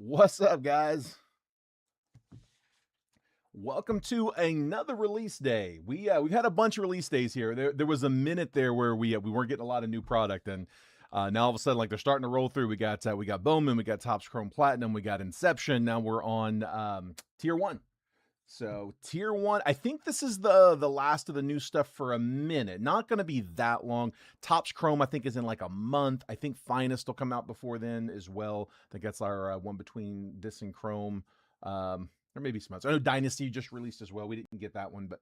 What's up, guys? Welcome to another release day. We've had a bunch of release days here. There was a minute there where we weren't getting a lot of new product, and now all of a sudden, like, they're starting to roll through. We got Bowman, we got Topps Chrome Platinum, we got Inception. Now we're on Tier 1. So Tier 1, I think this is the last of the new stuff for a minute. Not going to be that long. Topps Chrome, I think, is in like a month. I think Finest will come out before then as well. I think that's our one between this and Chrome. Or maybe some others. I know Dynasty just released as well. We didn't get that one, but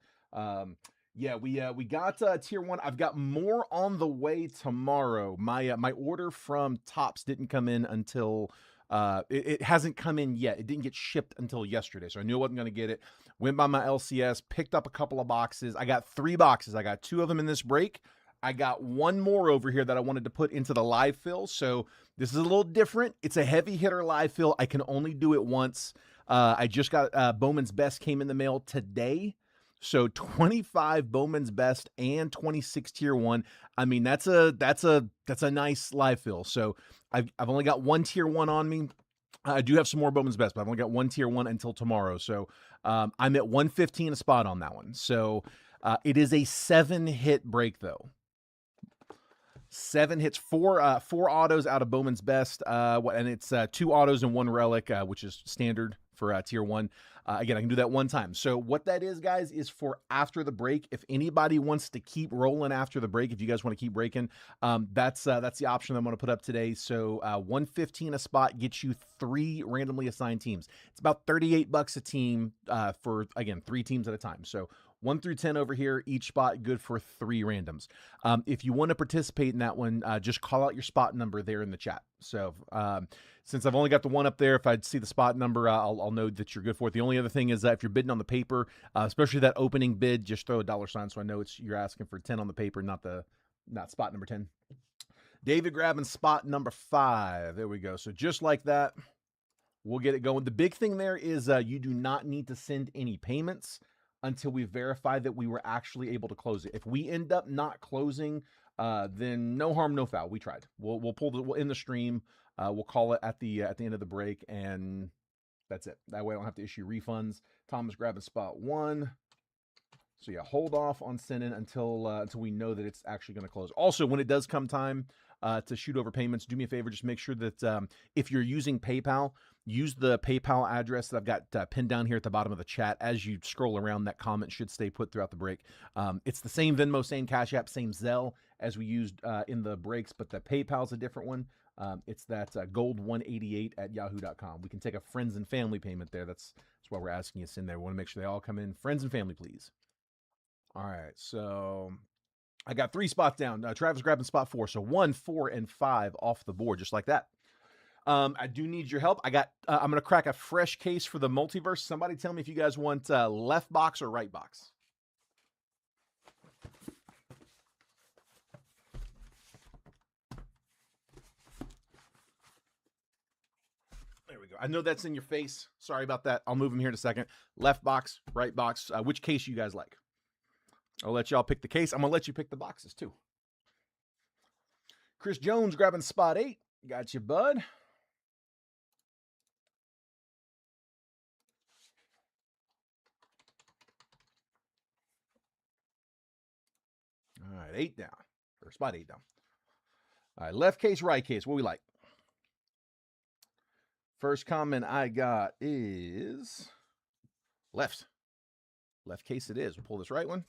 yeah, we got Tier 1. I've got more on the way tomorrow. My order from Topps didn't come in until it hasn't come in yet. It didn't get shipped until yesterday, so I knew I wasn't going to get it. Went by my LCS, picked up a couple of boxes. I got 3 boxes. I got 2 of them in this break. I got 1 more over here that I wanted to put into the live fill. So this is a little different. It's a heavy hitter live fill. I can only do it once. I just got Bowman's Best came in the mail today. So 25 Bowman's Best and 26 Tier 1. I mean, that's a nice live fill. So I've only got 1 Tier 1 on me. I do have some more Bowman's Best, but I've only got 1 Tier 1 until tomorrow. So I'm at 115 a spot on that one. So it is a 7-hit break, though. 7 hits, 4 autos out of Bowman's Best, and it's 2 autos and 1 relic, which is standard for Tier 1. Again, I can do that 1 time. So what that is, guys, is for after the break. If anybody wants to keep rolling after the break, if you guys want to keep breaking, that's the option I'm going to put up today. So 115 a spot gets you 3 randomly assigned teams. It's about $38 a team for, again, 3 teams at a time. So 1 through 10 over here, each spot good for 3 randoms. If you want to participate in that one, just call out your spot number there in the chat. So since I've only got the 1 up there, if I see the spot number, I'll know that you're good for it. The only other thing is that if you're bidding on the paper, especially that opening bid, just throw a $sign so I know you're asking for 10 on the paper, not spot number 10. David grabbing spot number 5. There we go. So just like that, we'll get it going. The big thing there is you do not need to send any payments until we verify that we were actually able to close it. If we end up not closing, then no harm, no foul. We tried. We'll in the stream. We'll call it at the end of the break, and that's it. That way I don't have to issue refunds. Thomas grabbing spot 1. So yeah, hold off on sending until we know that it's actually going to close. Also, when it does come time to shoot over payments, do me a favor, just make sure that if you're using PayPal, use the PayPal address that I've got pinned down here at the bottom of the chat. As you scroll around, that comment should stay put throughout the break. It's the same Venmo, same Cash App, same Zelle as we used in the breaks, but the PayPal's a different one. It's that gold188@yahoo.com. We can take a friends and family payment there. That's why we're asking you to send there. We want to make sure they all come in. Friends and family, please. All right, so I got 3 spots down. Travis grabbing spot 4. So 1, 4, and 5 off the board, just like that. I do need your help. I'm going to crack a fresh case for the multiverse. Somebody tell me if you guys want left box or right box. There we go. I know that's in your face. Sorry about that. I'll move them here in a second. Left box, right box. Which case you guys like? I'll let y'all pick the case. I'm going to let you pick the boxes, too. Chris Jones grabbing spot 8. Got you, bud. All right, 8 down. Or spot 8 down. All right, left case, right case. What we like? First comment I got is left. Left case it is. We'll pull this right one.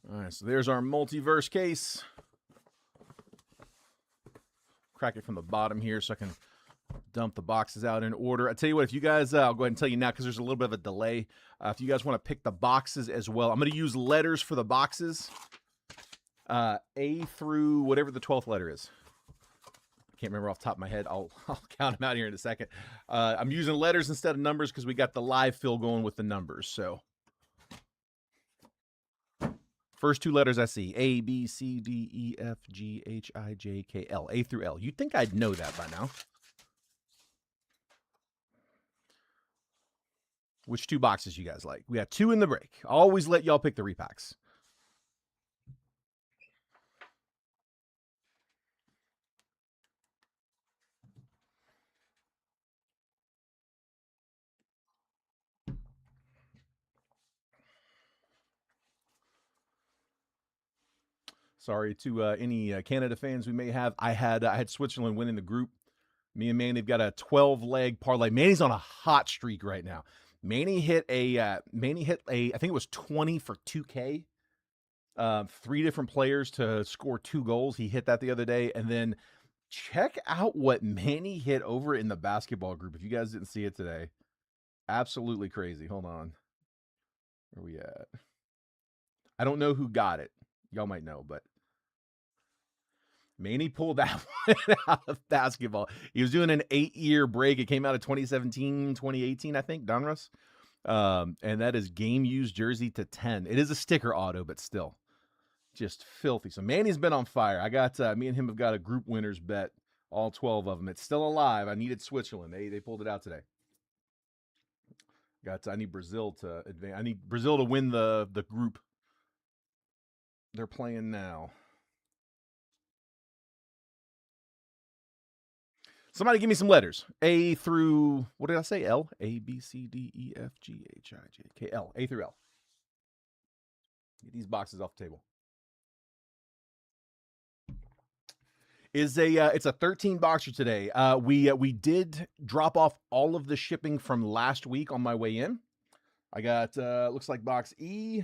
All right, so there's our multiverse case. Crack it from the bottom here so I can dump the boxes out in order. I tell you what, if you guys, I'll go ahead and tell you now because there's a little bit of a delay. If you guys want to pick the boxes as well, I'm going to use letters for the boxes. A through whatever the 12th letter is. I can't remember off the top of my head. I'll count them out here in a second. I'm using letters instead of numbers because we got the live fill going with the numbers. So first 2 letters I see. A, B, C, D, E, F, G, H, I, J, K, L. A through L. You'd think I'd know that by now. Which 2 boxes you guys like? We got 2 in the break. Always let y'all pick the repacks. Sorry to any Canada fans we may have. I had Switzerland winning the group. Me and Manny have got a 12-leg parlay. Manny's on a hot streak right now. Manny hit a I think it was 20 for 2K. 3 different players to score 2 goals. He hit that the other day. And then check out what Manny hit over in the basketball group. If you guys didn't see it today, absolutely crazy. Hold on. Where are we at? I don't know who got it. Y'all might know, but Manny pulled that one out of basketball. He was doing an 8-year break. It came out of 2017, 2018, I think, Donruss. And that is game used jersey to 10. It is a sticker auto, but still just filthy. So Manny's been on fire. I got me and him have got a group winners bet, all 12 of them. It's still alive. I needed Switzerland. They pulled it out today. I need Brazil to advance. I need Brazil to win the group. They're playing now. Somebody give me some letters. A through, what did I say? L? A, B, C, D, E, F, G, H, I, J, K, L. A through L. Get these boxes off the table. It's a 13 boxer today. We did drop off all of the shipping from last week on my way in. I got looks like box E.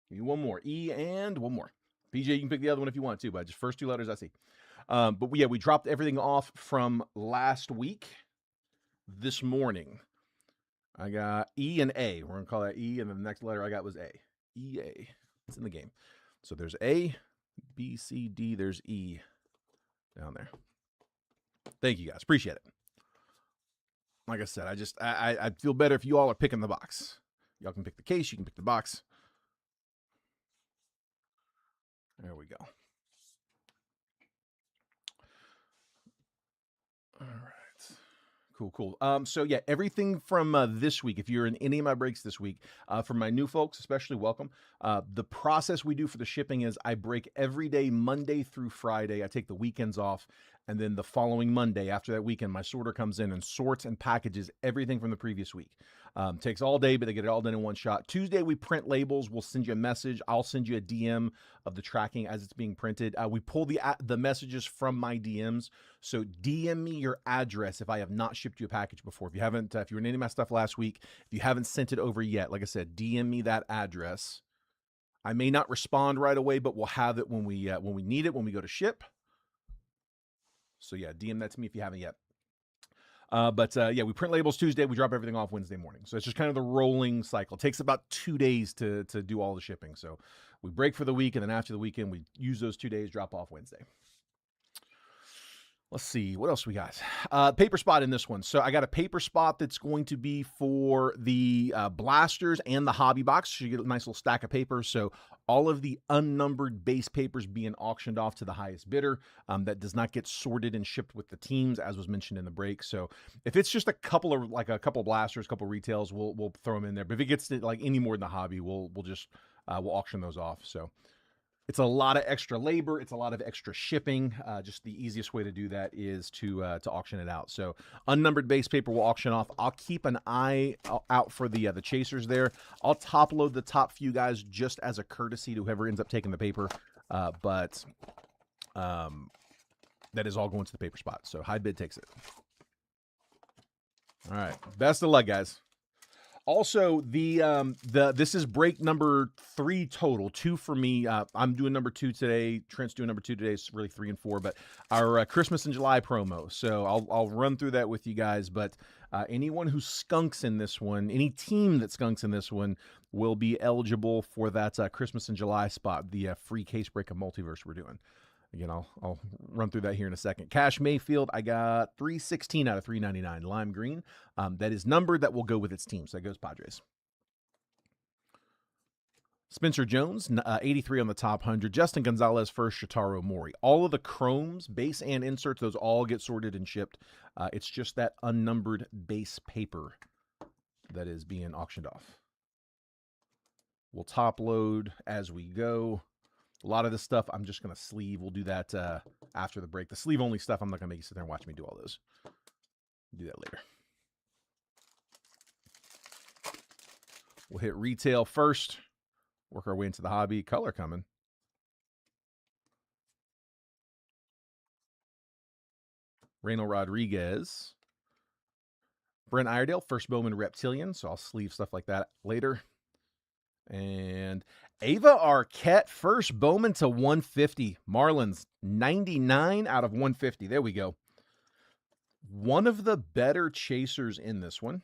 Give me one more. E and one more. PJ, you can pick the other one if you want to, but just first 2 letters I see. But we dropped everything off from last week this morning. I got E and A. We're going to call that E, and then the next letter I got was A. E-A. It's in the game. So there's A, B, C, D. There's E down there. Thank you, guys. Appreciate it. Like I said, I feel better if you all are picking the box. Y'all can pick the case. You can pick the box. There we go. All right. Cool. So yeah, everything from this week, if you're in any of my breaks this week, for my new folks, especially welcome. The process we do for the shipping is I break every day, Monday through Friday. I take the weekends off. And then the following Monday, after that weekend, my sorter comes in and sorts and packages everything from the previous week. Takes all day, but they get it all done in one shot. Tuesday, we print labels. We'll send you a message. I'll send you a DM of the tracking as it's being printed. We pull the messages from my DMs. So DM me your address if I have not shipped you a package before. If you haven't, if you were in any of my stuff last week, if you haven't sent it over yet, like I said, DM me that address. I may not respond right away, but we'll have it when we need it, when we go to ship. So yeah, DM that to me if you haven't yet. Yeah, we print labels Tuesday. We drop everything off Wednesday morning. So it's just kind of the rolling cycle. It takes about 2 days to do all the shipping. So we break for the week, and then after the weekend, we use those 2 days, drop off Wednesday. Let's see, what else we got? Paper spot in this one. So I got a paper spot that's going to be for the blasters and the hobby box. So you get a nice little stack of paper. So all of the unnumbered base papers being auctioned off to the highest bidder. That does not get sorted and shipped with the teams, as was mentioned in the break. So if it's just a couple blasters, a couple retails, we'll throw them in there. But if it gets to like any more than the hobby, we'll auction those off. So it's a lot of extra labor. It's a lot of extra shipping. Just the easiest way to do that is to auction it out. So unnumbered base paper will auction off. I'll keep an eye out for the chasers there. I'll top load the top few guys just as a courtesy to whoever ends up taking the paper. But that is all going to the paper spot. So high bid takes it. All right. Best of luck, guys. Also, this is break number 3 total, 2 for me. I'm doing number 2 today. Trent's doing number 2 today. It's really 3 and 4, but our Christmas in July promo. So I'll run through that with you guys. But anyone who skunks in this one, any team that skunks in this one, will be eligible for that Christmas in July spot, the free case break of Multiverse we're doing. Again, I'll run through that here in a second. Cash Mayfield, I got 316 out of 399. Lime green. That is numbered. That will go with its team. So that goes Padres. Spencer Jones, 83 on the top 100. Justin Gonzalez first, Shotaro Mori. All of the chromes, base and inserts, those all get sorted and shipped. It's just that unnumbered base paper that is being auctioned off. We'll top load as we go. A lot of this stuff I'm just going to sleeve. We'll do that after the break. The sleeve-only stuff, I'm not going to make you sit there and watch me do all those. Do that later. We'll hit retail first. Work our way into the hobby. Color coming. Reyno Rodriguez. Brent Iredale, first Bowman Reptilian, so I'll sleeve stuff like that later. And Ava Arquette, first Bowman to 150. Marlins, 99 out of 150. There we go. One of the better chasers in this one.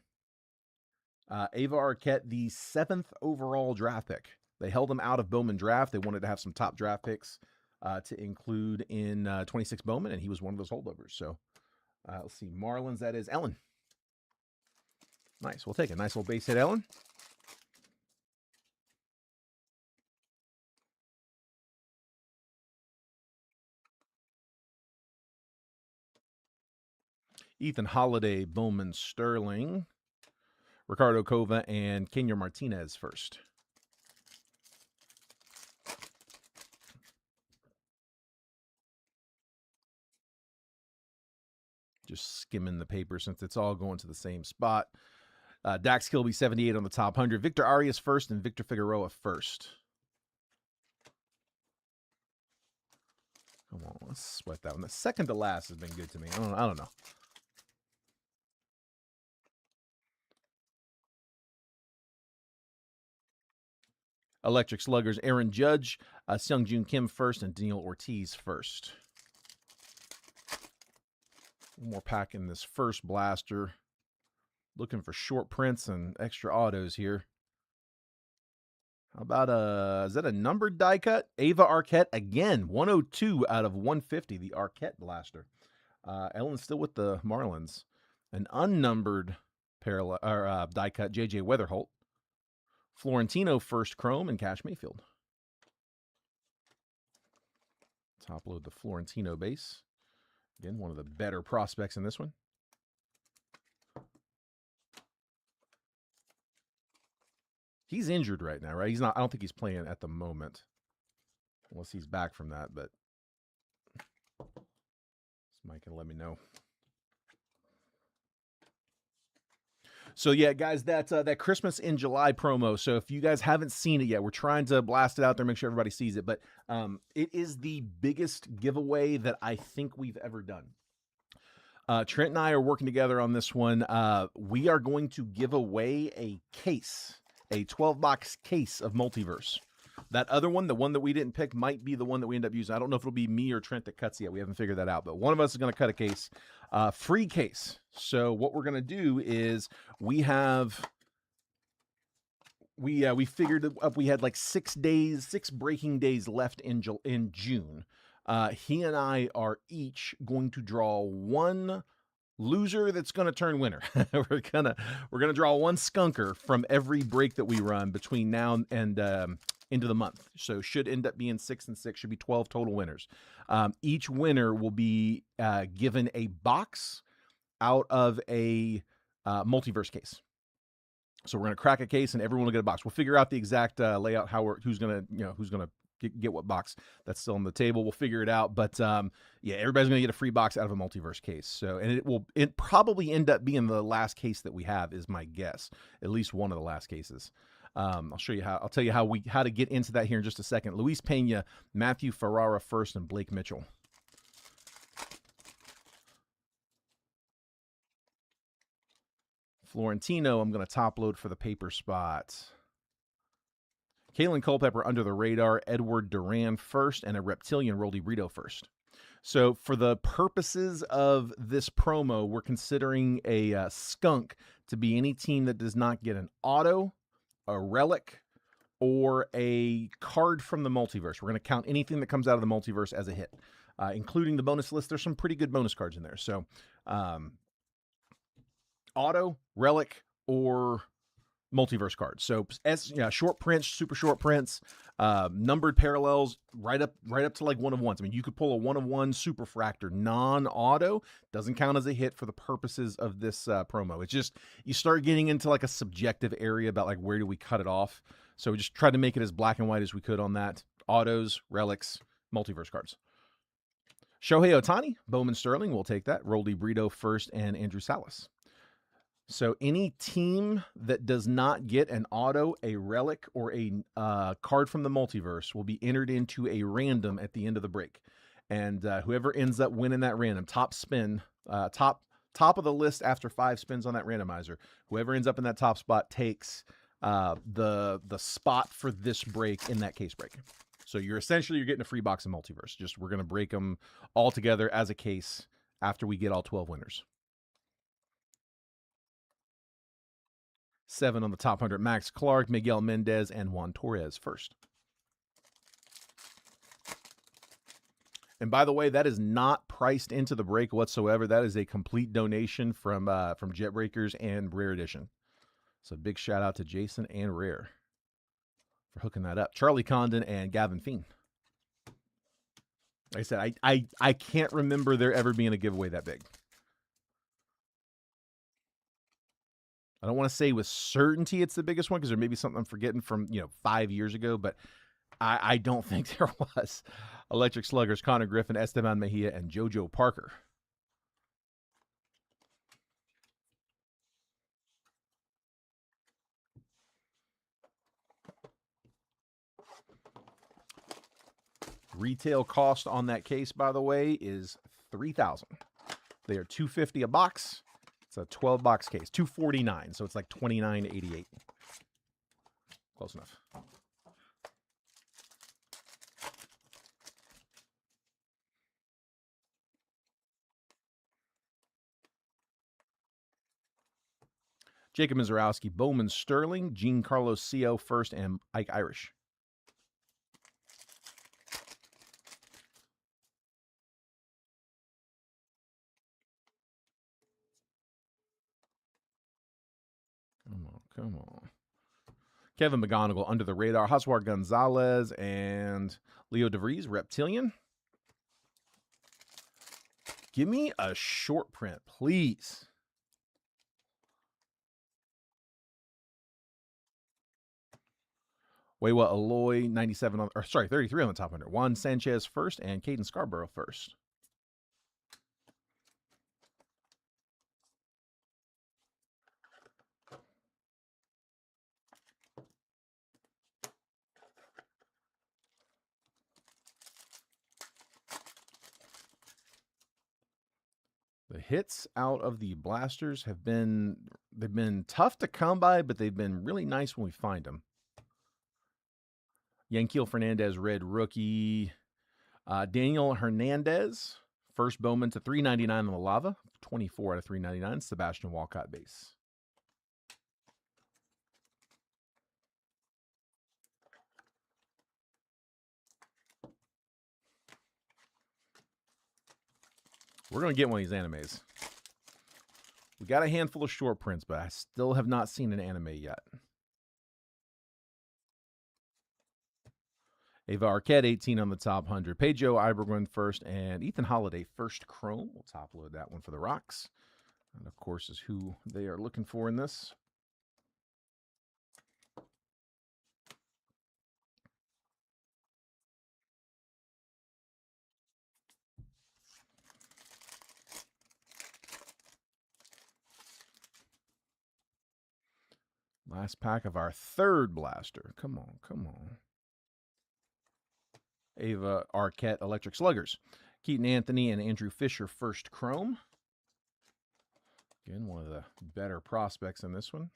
Ava Arquette, the 7th overall draft pick. They held him out of Bowman draft. They wanted to have some top draft picks to include in 26 Bowman, and he was one of those holdovers. So let's see. Marlins, that is Ellen. Nice. We'll take a nice little base hit, Ellen. Ethan Holiday, Bowman Sterling. Ricardo Cova and Kenya Martinez first. Just skimming the paper since it's all going to the same spot. Dax Kilby, 78 on the top 100. Victor Arias first and Victor Figueroa first. Come on, let's sweat that one. The second to last has been good to me. I don't know. Electric Sluggers, Aaron Judge, Seung-Joon Kim first, and Daniel Ortiz first. One more pack in this first blaster. Looking for short prints and extra autos here. How about is that a numbered die cut? Ava Arquette again, 102 out of 150, the Arquette blaster. Ellen's still with the Marlins. An unnumbered parallel or die cut, JJ Weatherholt. Florentino first chrome and Cash Mayfield. Top load the Florentino base. Again, one of the better prospects in this one. He's injured right now, right? He's not. I don't think he's playing at the moment, unless he's back from that. But Mike can let me know. So yeah, guys, that Christmas in July promo. So if you guys haven't seen it yet, we're trying to blast it out there, make sure everybody sees it. But it is the biggest giveaway that I think we've ever done. Trent and I are working together on this one. We are going to give away a case, a 12-box case of Multiverse. That other one, the one that we didn't pick, might be the one that we end up using. I don't know if it'll be me or Trent that cuts yet. We haven't figured that out. But one of us is going to cut a case. Free case. So what we're going to do is we figured up we had like 6 breaking days left in June. He and I are each going to draw one loser that's going to turn winner. we're gonna draw one skunker from every break that we run between now and into the month. So should end up being 6 and 6. Should be 12 total winners. Each winner will be given a box out of a Multiverse case. So we're gonna crack a case and everyone will get a box. We'll figure out the exact layout, who's gonna get what box. That's still on the table. We'll figure it out. But yeah, everybody's gonna get a free box out of a Multiverse case. So, and it probably end up being the last case that we have, is my guess. At least one of the last cases. I'll tell you how to get into that here in just a second. Luis Pena, Matthew Ferrara first, and Blake Mitchell. Florentino, I'm going to top load for the paper spot. Kalen Culpepper under the radar, Edward Duran first, and a Reptilian Roldy Brito first. So for the purposes of this promo, we're considering a skunk to be any team that does not get an auto, a relic, or a card from the Multiverse. We're going to count anything that comes out of the Multiverse as a hit, including the bonus list. There's some pretty good bonus cards in there. So auto, relic, or Multiverse cards. So short prints, super short prints, numbered parallels, right up to like 1 of 1s. I mean, you could pull a 1 of 1 superfractor non-auto. Doesn't count as a hit for the purposes of this promo. It's just you start getting into like a subjective area about like where do we cut it off. So we just tried to make it as black and white as we could on that. Autos, relics, Multiverse cards. Shohei Ohtani, Bowman Sterling, we'll take that. Roldy Brito first, and Andrew Salas. So any team that does not get an auto, a relic, or a card from the Multiverse will be entered into a random at the end of the break. And whoever ends up winning that random, top spin Top of the list after 5 spins on that randomizer. Whoever ends up in that top spot takes the spot for this break in that case break. So you're getting a free box of Multiverse. Just we're going to break them all together as a case after we get all 12 winners. 7 on the top 100. Max Clark, Miguel Mendez, and Juan Torres first. And by the way, that is not priced into the break whatsoever. That is a complete donation from Jet Breakers and Rare Edition. So big shout out to Jason and Rare for hooking that up. Charlie Condon and Gavin Feen. Like I said, I can't remember there ever being a giveaway that big. I don't want to say with certainty it's the biggest one because there may be something I'm forgetting from 5 years ago, but I don't think there was. Electric Sluggers, Connor Griffin, Esteban Mejia, and JoJo Parker. Retail cost on that case, by the way, is $3,000. They are $250 a box. It's a 12-box case, $249, so it's like $29.88. Close enough. Jacob Mizorowski, Bowman Sterling, Giancarlo Co. first, and Ike Irish. Come on. Kevin McGonigal, Under the Radar, Josué Gonzalez, and Leo DeVries, Reptilian. Give me a short print, please. Wewa Aloy, 33 on the top 100. Juan Sanchez first, and Caden Scarborough first. The hits out of the blasters they've been tough to come by, but they've been really nice when we find them. Yanquiel Fernandez, red rookie. Daniel Hernandez, first Bowman to 399 on the lava. 24 out of 399. Sebastian Walcott base. We're going to get one of these animes. We got a handful of short prints, but I still have not seen an anime yet. Ava Arquette, 18 on the top 100. Pedro Iberguen first, and Ethan Holiday first chrome. We'll top load that one for the Rocks. And of course is who they are looking for in this. Last pack of our third blaster. Come on, come on. Ava Arquette, Electric Sluggers. Keaton Anthony and Andrew Fisher, first chrome. Again, one of the better prospects in this one.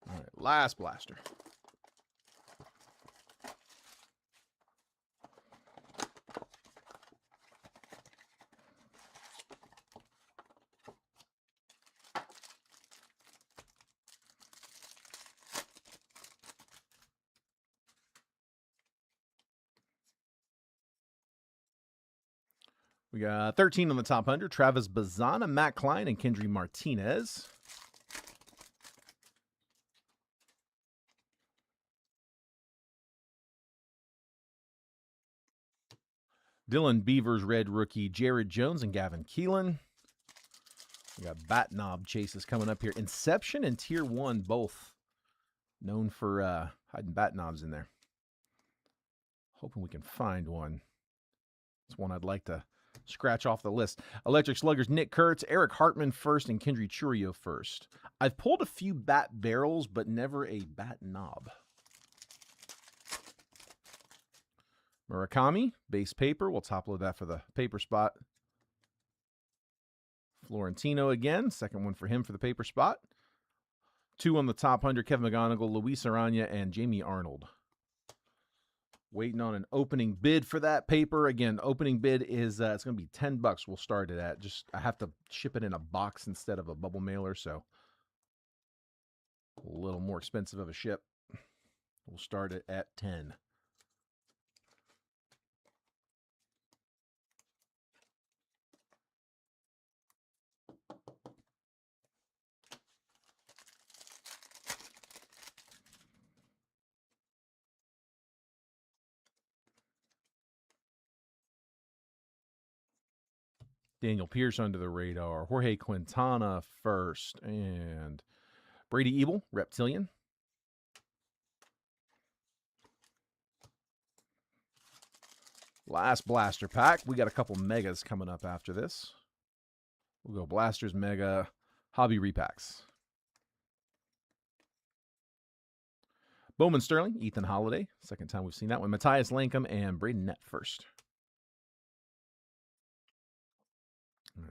All right, last blaster. We got 13 on the top 100. Travis Bazana, Matt Klein, and Kendry Martinez. Dylan Beavers, red rookie. Jared Jones and Gavin Keelan. We got bat knob chases coming up here. Inception and Tier 1 both known for hiding bat knobs in there. Hoping we can find one. It's one I'd like to scratch off the list. Electric Sluggers, Nick Kurtz, Eric Hartman first, and Kendry Churio first. I've pulled a few bat barrels, but never a bat knob. Murakami, base paper. We'll top load that for the paper spot. Florentino again. Second one for him for the paper spot. 2 on the top 100, Kevin McGonigal, Luis Arana, and Jamie Arnold. Waiting on an opening bid for that paper. Again, opening bid is it's going to be $10. We'll start it at. I have to ship it in a box instead of a bubble mailer, so a little more expensive of a ship. We'll start it at 10. Daniel Pierce under the radar. Jorge Quintana first. And Brady Ebel, Reptilian. Last blaster pack. We got a couple megas coming up after this. We'll go blasters, mega, hobby repacks. Bowman Sterling, Ethan Holiday. Second time we've seen that one. Matthias Lankham and Braden Nett first.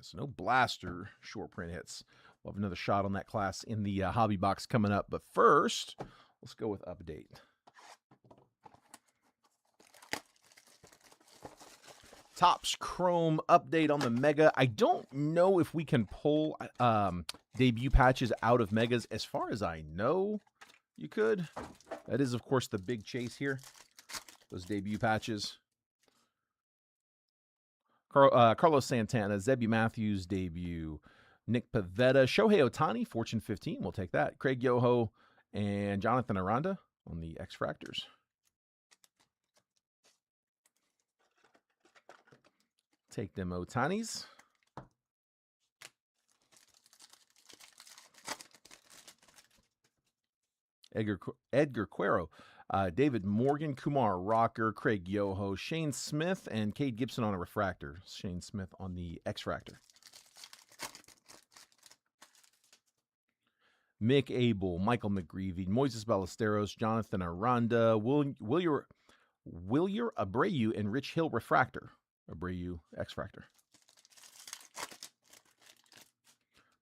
So no blaster short print hits. We'll have another shot on that class in the hobby box coming up. But first, let's go with update. Topps Chrome update on the Mega. I don't know if we can pull debut patches out of Megas. As far as I know, you could. That is, of course, the big chase here. Those debut patches. Carlos Santana, Zebby Matthews debut, Nick Pivetta, Shohei Ohtani, Fortune 15, we'll take that. Craig Yoho and Jonathan Aranda on the X-Fractors. Take them Ohtanis. Edgar Cuero, David Morgan, Kumar Rocker, Craig Yoho, Shane Smith, and Cade Gibson on a refractor. Shane Smith on the X-Fractor. Mick Abel, Michael McGreevy, Moises Ballesteros, Jonathan Aranda, Willier Abreu, and Rich Hill refractor. Abreu X-Fractor.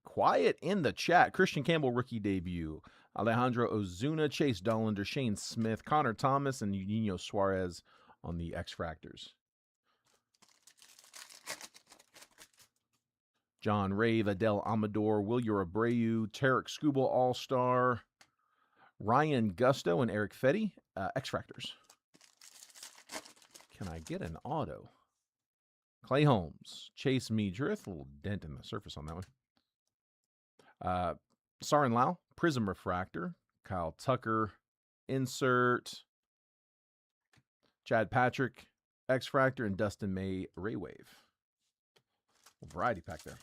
Quiet in the chat. Christian Campbell rookie debut. Alejandro Ozuna, Chase Dollander, Shane Smith, Connor Thomas, and Eugenio Suarez on the X-Fractors. John Rave, Adele Amador, Willier Abreu, Tarek Skubal All-Star, Ryan Gusto, and Eric Fetty, X-Fractors. Can I get an auto? Clay Holmes, Chase Meadrith, a little dent in the surface on that one. Sarin Lau, Prism Refractor, Kyle Tucker, Insert, Chad Patrick, X-Fractor, and Dustin May, Ray Wave. Variety pack there.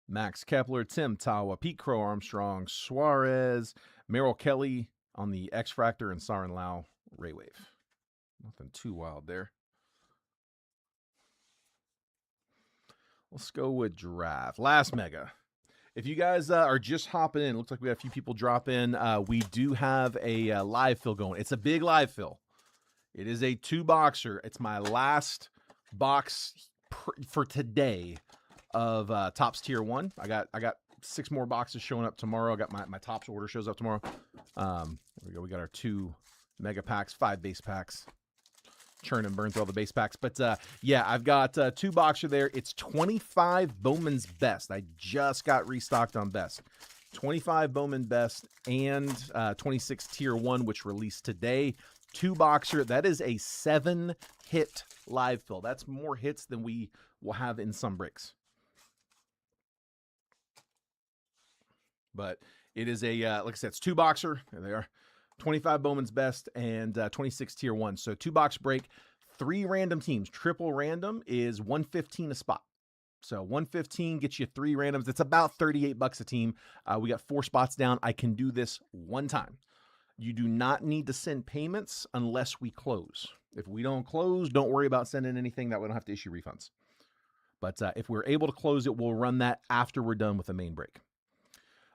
Max Kepler, Tim Tawa, Pete Crow Armstrong, Suarez, Merrill Kelly on the X-Fractor, and Sarin Lau, Ray Wave. Nothing too wild there. Let's go with draft. Last Mega. If you guys are just hopping in, looks like we got a few people drop in. We do have a live fill going. It's a big live fill. It is a 2-boxer. It's my last box for today of Topps Tier 1. I got 6 more boxes showing up tomorrow. I got my Topps order shows up tomorrow. There we go. We got our 2 mega packs, 5 base packs. Churn and burn through all the base packs. But yeah, I've got 2 boxer there. It's 25 Bowman's Best. I just got restocked on Best. 25 Bowman Best and 26 Tier 1, which released today. 2 boxer. That is a 7-hit live fill. That's more hits than we will have in some breaks. But it is a, like I said, it's 2 boxer. There they are. 25 Bowman's Best and 26 Tier 1. So 2-box break, 3 random teams. Triple random is $115 a spot. So 115 gets you 3 randoms. It's about $38 a team. We got 4 spots down. I can do this one time. You do not need to send payments unless we close. If we don't close, don't worry about sending anything. That we don't have to issue refunds. But if we're able to close it, we'll run that after we're done with the main break.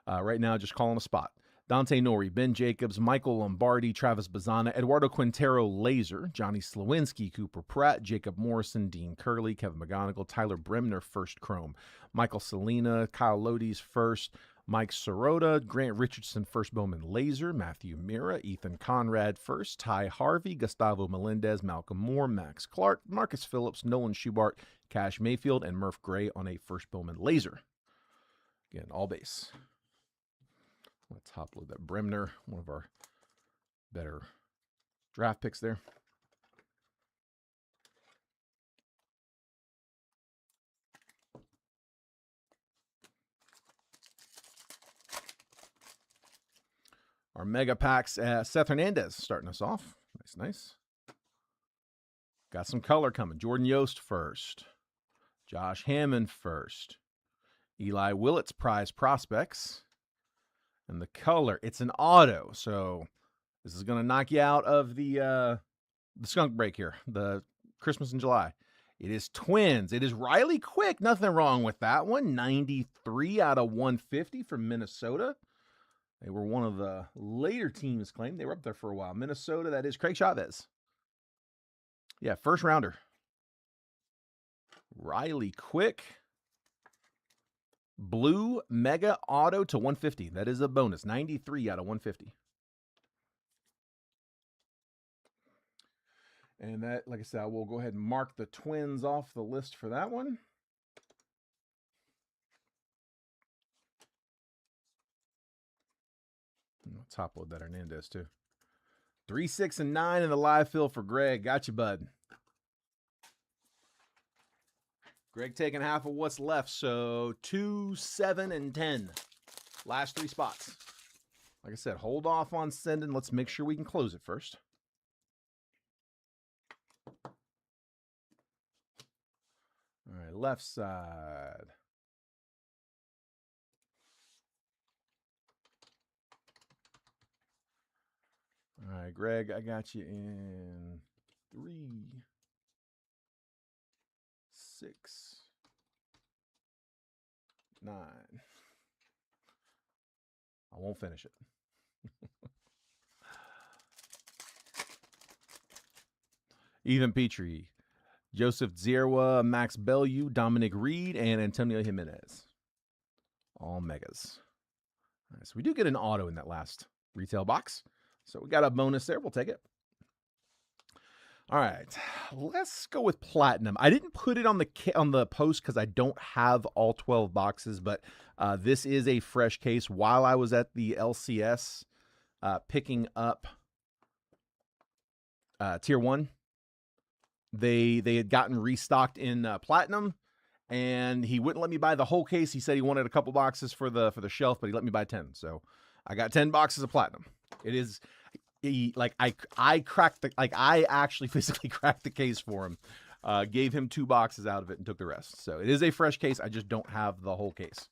Right now, just calling a spot. Dante Nori, Ben Jacobs, Michael Lombardi, Travis Bazana, Eduardo Quintero Laser, Johnny Slawinski, Cooper Pratt, Jacob Morrison, Dean Curley, Kevin McGonigal, Tyler Bremner, first chrome. Michael Salina, Kyle Lodi's first. Mike Sirota, Grant Richardson, first Bowman Laser, Matthew Mira, Ethan Conrad first, Ty Harvey, Gustavo Melendez, Malcolm Moore, Max Clark, Marcus Phillips, Nolan Schubart, Cash Mayfield, and Murph Gray on a first Bowman Laser. Again, all base. Let's top load that Bremner, one of our better draft picks there. Our mega packs, Seth Hernandez starting us off. Nice. Got some color coming. Jordan Yost first. Josh Hammond first. Eli Willett's prize prospects. And the color, it's an auto. So this is going to knock you out of the skunk break here. The Christmas in July. It is Twins. It is Riley Quick. Nothing wrong with that one. 93 out of 150 from Minnesota. They were one of the later teams claimed. They were up there for a while. Minnesota, that is Craig Chavez. Yeah, first rounder. Riley Quick. Blue Mega Auto to 150. That is a bonus. 93 out of 150. And that, like I said, I will go ahead and mark the Twins off the list for that one. I'll top load that Hernandez too. 3, 6, and 9 in the live fill for Greg. Got you, bud. Greg taking half of what's left. So 2, 7, and 10. Last 3 spots. Like I said, hold off on sending. Let's make sure we can close it first. All right, left side. All right, Greg, I got you in 3, 6, 9. I won't finish it. Ethan Petrie, Joseph Zierwa, Max Bellew, Dominic Reed, and Antonio Jimenez. All megas. All right, so we do get an auto in that last retail box. So we got a bonus there. We'll take it. All right, let's go with platinum. I didn't put it on the post because I don't have all 12 boxes, but this is a fresh case. While I was at the LCS picking up Tier 1, they had gotten restocked in platinum, and he wouldn't let me buy the whole case. He said he wanted a couple boxes for the shelf, but he let me buy 10. So I got 10 boxes of platinum. It is I cracked I actually physically cracked the case for him. Gave him 2 boxes out of it and took the rest. So it is a fresh case. I just don't have the whole case.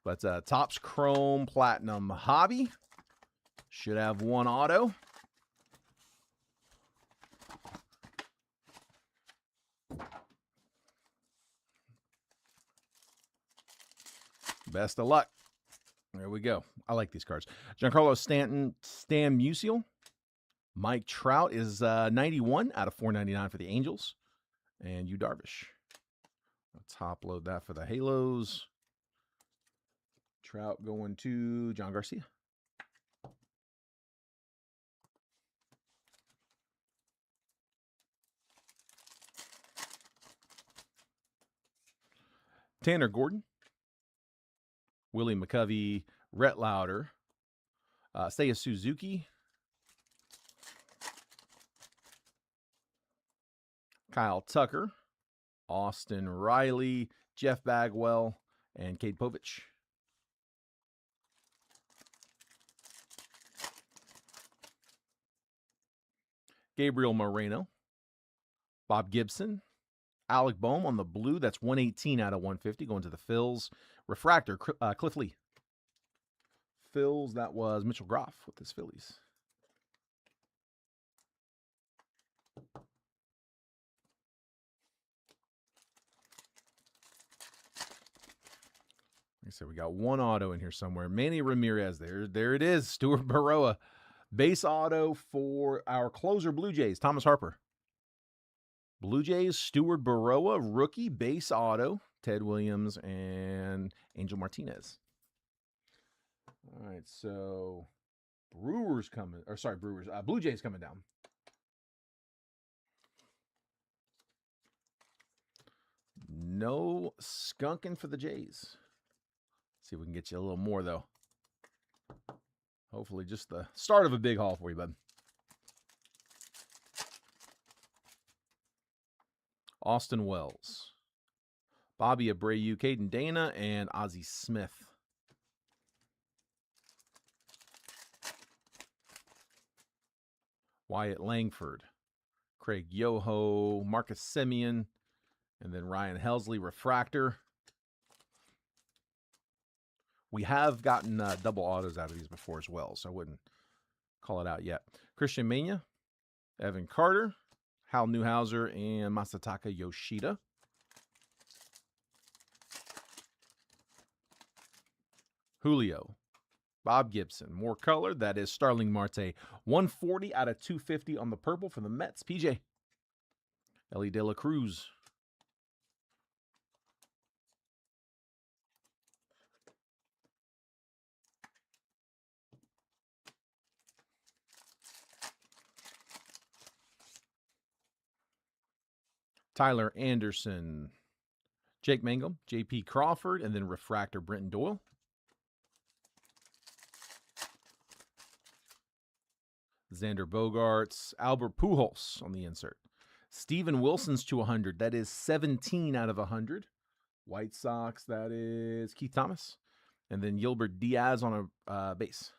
But Topps Chrome Platinum Hobby should have 1 auto. Best of luck. There we go. I like these cards. Giancarlo Stanton, Stan Musial. Mike Trout is 91 out of 499 for the Angels. And Yu Darvish. I'll top load that for the Halos. Trout going to John Garcia. Tanner Gordon. Willie McCovey, Rhett Lauder, Seiya Suzuki, Kyle Tucker, Austin Riley, Jeff Bagwell, and Cade Povich. Gabriel Moreno, Bob Gibson, Alec Boehm on the blue. That's 118 out of 150 going to the Phils. Refractor, Cliff Lee. Phils, that was Mitchell Groff with his Phillies. Like I said, we got one auto in here somewhere. Manny Ramirez. There it is. Stuart Baroa. Base auto for our closer Blue Jays, Thomas Harper. Blue Jays, Stuart Baroa, rookie, base auto, Ted Williams, and Angel Martinez. All right, so Blue Jays coming down. No skunking for the Jays. See if we can get you a little more, though. Hopefully just the start of a big haul for you, bud. Austin Wells. Bobby Abreu, Caden Dana, and Ozzie Smith. Wyatt Langford. Craig Yoho, Marcus Semien, and then Ryan Helsley, refractor. We have gotten double autos out of these before as well, so I wouldn't call it out yet. Christian Mania, Evan Carter, Hal Newhouser, and Masataka Yoshida. Julio, Bob Gibson, more color. That is Starling Marte. 140 out of 250 on the purple for the Mets. PJ. Ellie De La Cruz. Tyler Anderson, Jake Mangum, J.P. Crawford, and then refractor Brenton Doyle. Xander Bogaerts, Albert Pujols on the insert. Steven Wilson's to 100. That is 17 out of 100. White Sox, that is Keith Thomas. And then Gilbert Diaz on a base.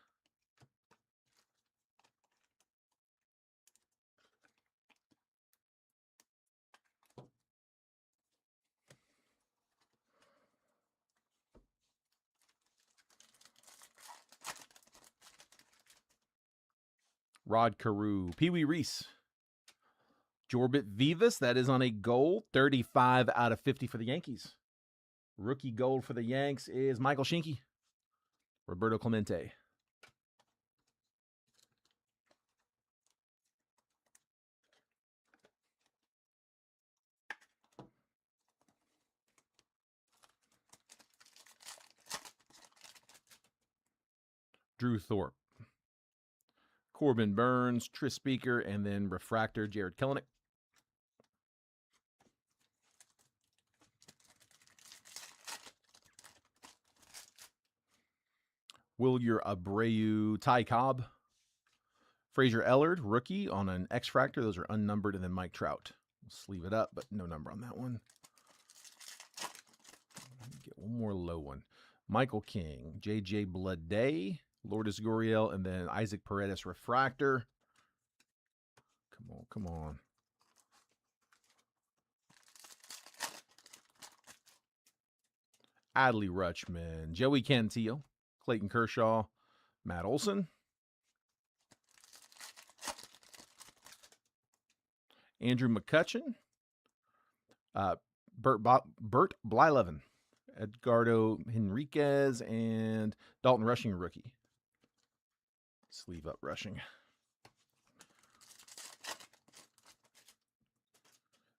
Rod Carew, Pee Wee Reese. Jorbit Vivas, that is on a gold. 35 out of 50 for the Yankees. Rookie gold for the Yanks is Michael Shinky. Roberto Clemente. Drew Thorpe. Corbin Burns, Tris Speaker, and then refractor Jared Kelenic. Wilyer Abreu, Ty Cobb. Fraser Ellard, rookie on an X-Fractor. Those are unnumbered. And then Mike Trout. We'll sleeve it up, but no number on that one. Get one more low one. Michael King, J.J. Bleday, Lourdes Gurriel, and then Isaac Paredes, refractor. Come on, come on. Adley Rutschman, Joey Cantillo, Clayton Kershaw, Matt Olson. Andrew McCutcheon, Bert Blyleven, Edgardo Henriquez, and Dalton Rushing, rookie. Sleeve up Rushing.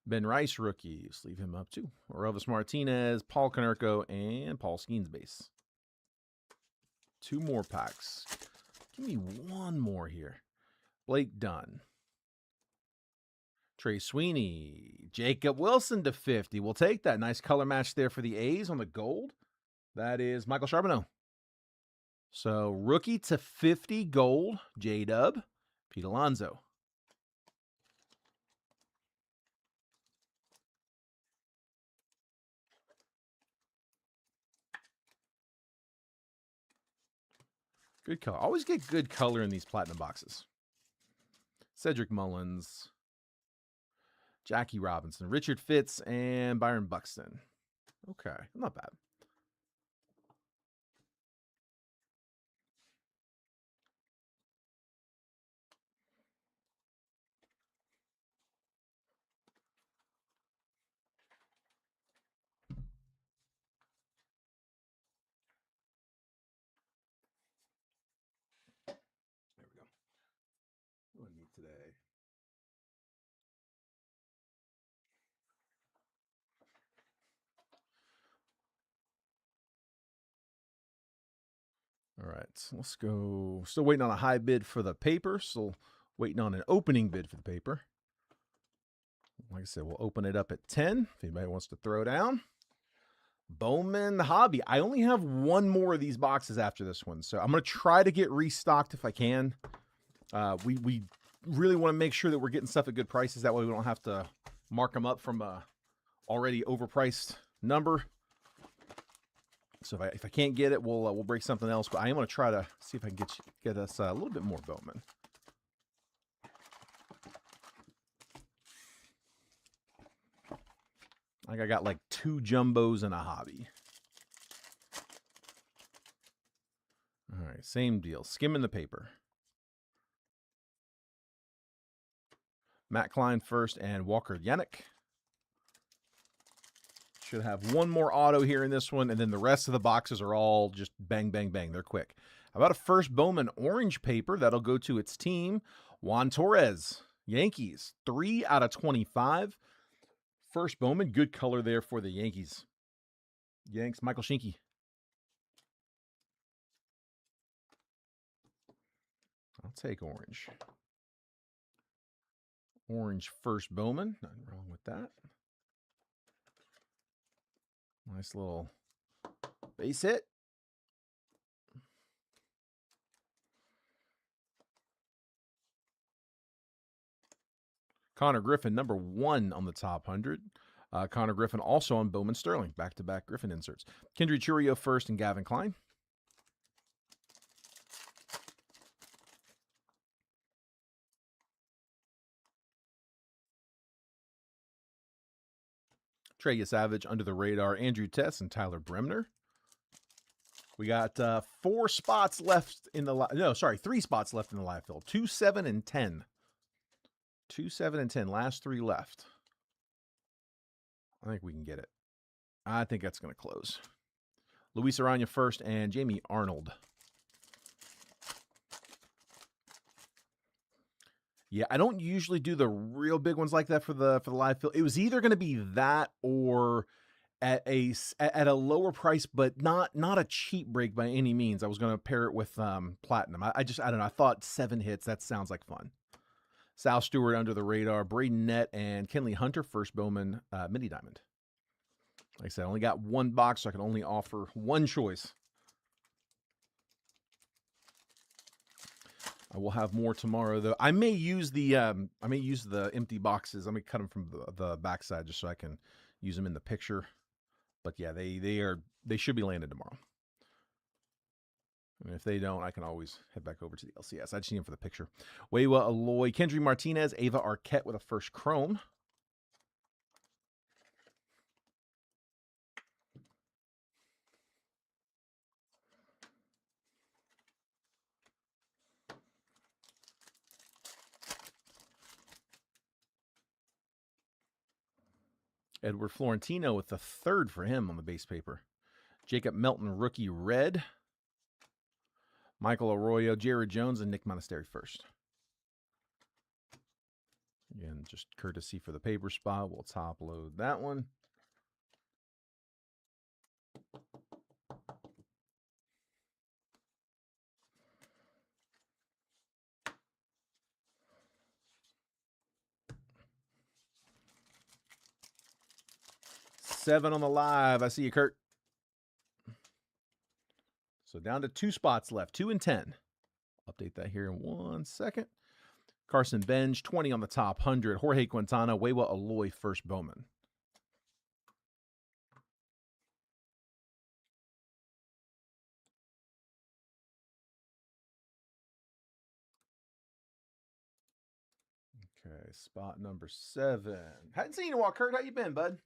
Ben Rice, rookie. Sleeve him up too. Orelvis Martinez, Paul Konerko, and Paul Skeens base. Two more packs. Give me one more here. Blake Dunn. Trey Sweeney. Jacob Wilson to 50. We'll take that. Nice color match there for the A's on the gold. That is Michael Charbonneau. So rookie to 50 gold. J-Dub. Pete Alonso. Good color. Always get good color in these platinum boxes. Cedric Mullins, Jackie Robinson, Richard Fitz, and Byron Buxton. Okay, not bad. today. All right, so let's go. Still waiting on a high bid for the paper. Still waiting on an opening bid for the paper. Like I said, we'll open it up at 10 if anybody wants to throw down. Bowman Hobby. I only have one more of these boxes after this one, so I'm going to try to get restocked if I can. We really want to make sure that we're getting stuff at good prices. That way we don't have to mark them up from a already overpriced number. So if I can't get it, we'll break something else. But I am going to try to see if I can get us a little bit more Bowman. Like I got like 2 jumbos and a hobby. All right, same deal. Skimming the paper. Matt Klein first and Walker Yannick. Should have one more auto here in this one, and then the rest of the boxes are all just bang, bang, bang. They're quick. How about a first Bowman orange paper? That'll go to its team. Juan Torres, Yankees, 3 out of 25. First Bowman, good color there for the Yankees. Yanks, Michael Shinky. I'll take orange. Orange first Bowman. Nothing wrong with that. Nice little base hit. Connor Griffin, number 1 on the top 100. Connor Griffin also on Bowman Sterling. Back-to-back Griffin inserts. Kendry Churio first and Gavin Klein. Trey Savage, under the radar. Andrew Tess and Tyler Bremner. We got 4 spots left in the 3 spots left in the live field. 2, 7, and 10. 2, 7, and 10. Last 3 left. I think we can get it. I think that's going to close. Luis Arana first and Jamie Arnold. Yeah, I don't usually do the real big ones like that for the live field. It was either going to be that or at a lower price, but not a cheap break by any means. I was going to pair it with platinum. I don't know. I thought 7 hits. That sounds like fun. Sal Stewart under the radar. Braden Nett and Kenley Hunter first Bowman mini diamond. Like I said, I only got 1 box, so I can only offer 1 choice. I will have more tomorrow, though. I may use the empty boxes. I'm gonna cut them from the backside just so I can use them in the picture. But yeah, they should be landed tomorrow. And if they don't, I can always head back over to the LCS. I just need them for the picture. Wewa Aloy, Kendry Martinez, Ava Arquette with a first chrome. Edward Florentino with the 3rd for him on the base paper. Jacob Melton, rookie red. Michael Arroyo, Jared Jones, and Nick Monastery first. Again, just courtesy for the paper spot. We'll top load that one. Seven on the live. I see you, Kurt. So down to 2 spots left, 2 and 10. Update that here in 1 second. Carson Benj, 20 on the top 100. Jorge Quintana, Wewa Aloy, first Bowman. Okay, spot number 7. Hadn't seen you in a while, Kurt. How you been, bud?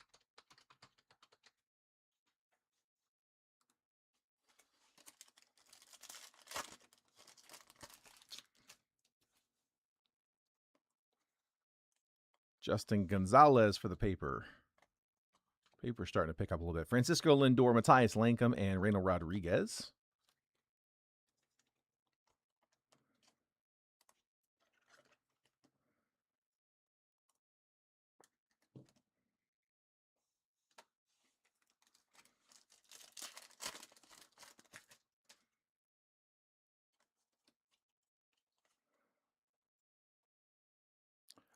Justin Gonzalez for the paper. Paper starting to pick up a little bit. Francisco Lindor, Matthias Lankum, and Reynel Rodriguez.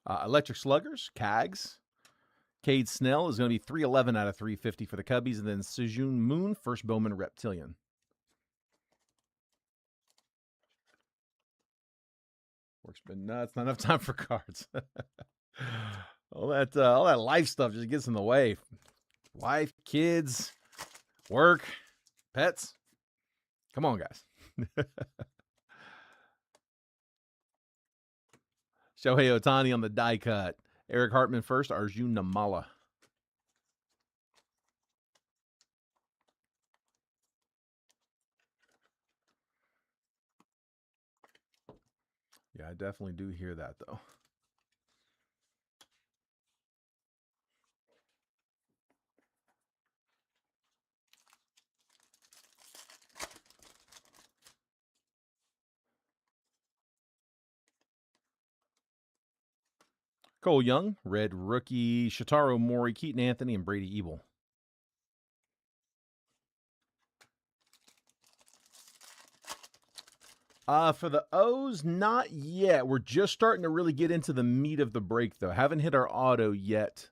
Electric Sluggers, Cags. Cade Snell is going to be 311 out of 350 for the Cubbies. And then Sejun Moon, first Bowman Reptilian. Work's been nuts. Not enough time for cards. all that life stuff just gets in the way. Wife, kids, work, pets. Come on, guys. Shohei Ohtani on the die cut. Eric Hartman first. Arjun Namala. Yeah, I definitely do hear that, though. Cole Young, red rookie, Shotaro Mori, Keaton Anthony, and Brady Ebel. For the O's, not yet. We're just starting to really get into the meat of the break, though. Haven't hit our auto yet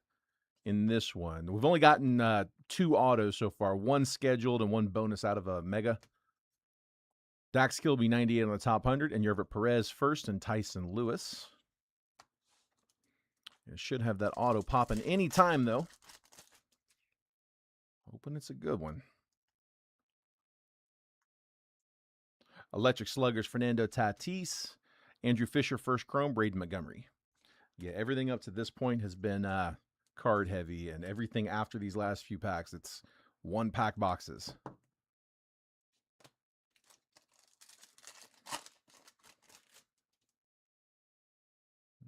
in this one. We've only gotten 2 autos so far, one scheduled and one bonus out of a mega. Dax Kilby 98 on the top 100, and Yervit Perez first, and Tyson Lewis. You should have that auto popping anytime, though. Hoping it's a good one. Electric Sluggers, Fernando Tatis. Andrew Fisher, first chrome, Braden Montgomery. Yeah, everything up to this point has been card heavy, and everything after these last few packs, it's one pack boxes.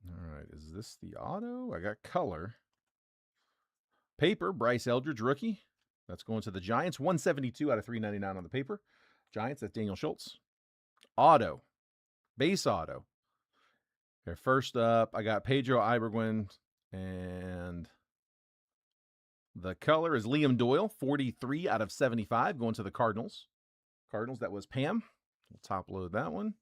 All right, is this the auto? I got color. Paper, Bryce Eldridge, rookie. That's going to the Giants. 172 out of 399 on the paper. Giants, that's Daniel Schultz. Auto. Base auto. Okay, first up, I got Pedro Iberguin, and the color is Liam Doyle. 43 out of 75 going to the Cardinals. Cardinals, that was Pam. We'll top load that one.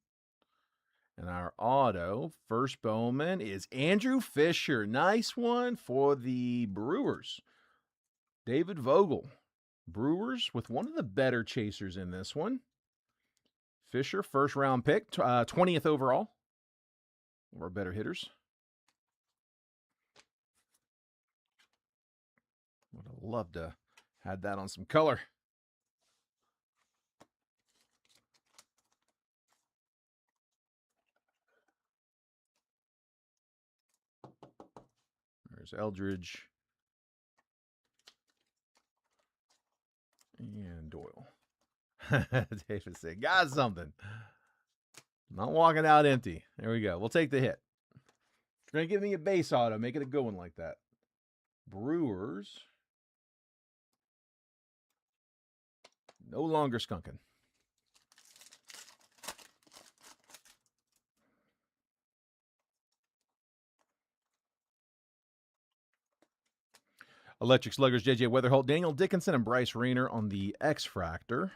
And our auto, first Bowman, is Andrew Fisher. Nice one for the Brewers. David Vogel. Brewers with one of the better chasers in this one. Fisher, first round pick, 20th overall. One of our better hitters. Would have loved to have that on some color. There's Eldridge. And Doyle. David said, got something. Not walking out empty. There we go. We'll take the hit. You're going to give me a base auto. Make it a good one like that. Brewers. No longer skunking. Electric Sluggers, J.J. Weatherholt, Daniel Dickinson, and Bryce Rayner on the X-Fractor.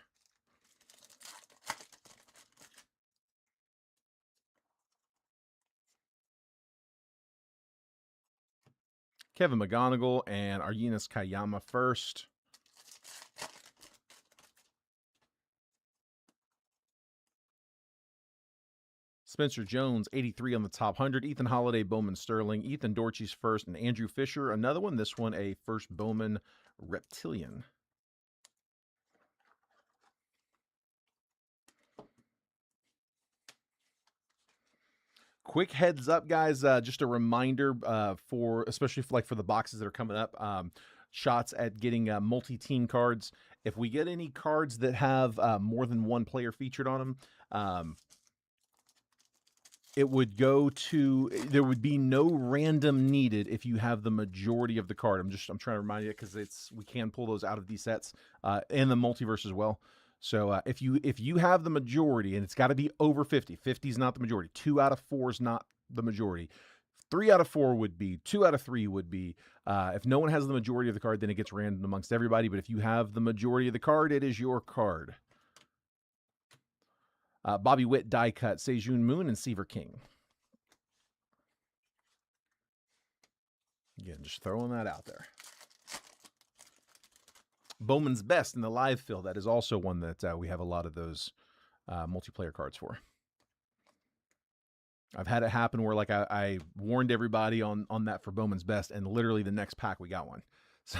Kevin McGonigal and Aryenis Kayama first. Spencer Jones, 83 on the top 100. Ethan Holiday, Bowman Sterling. Ethan Dortche's first, and Andrew Fisher, another one. This one, a first Bowman Reptilian. Quick heads up, guys. Just a reminder for, especially for the boxes that are coming up, shots at getting multi-team cards. If we get any cards that have more than one player featured on them, it would go to, there would be no random needed if you have the majority of the card. I'm trying to remind you because we can pull those out of these sets and the multiverse as well. So if you have the majority, and it's got to be over 50. 50 is not the majority. 2 out of 4 is not the majority. 3 out of 4 would be. 2 out of 3 would be. If no one has the majority of the card, then it gets random amongst everybody. But if you have the majority of the card, it is your card. Bobby Witt die cut, Sejun Moon, and Seaver King. Again, just throwing that out there. Bowman's Best in the live fill. That is also one that we have a lot of those multiplayer cards for. I've had it happen where like I warned everybody on that for Bowman's Best, and literally the next pack we got one. So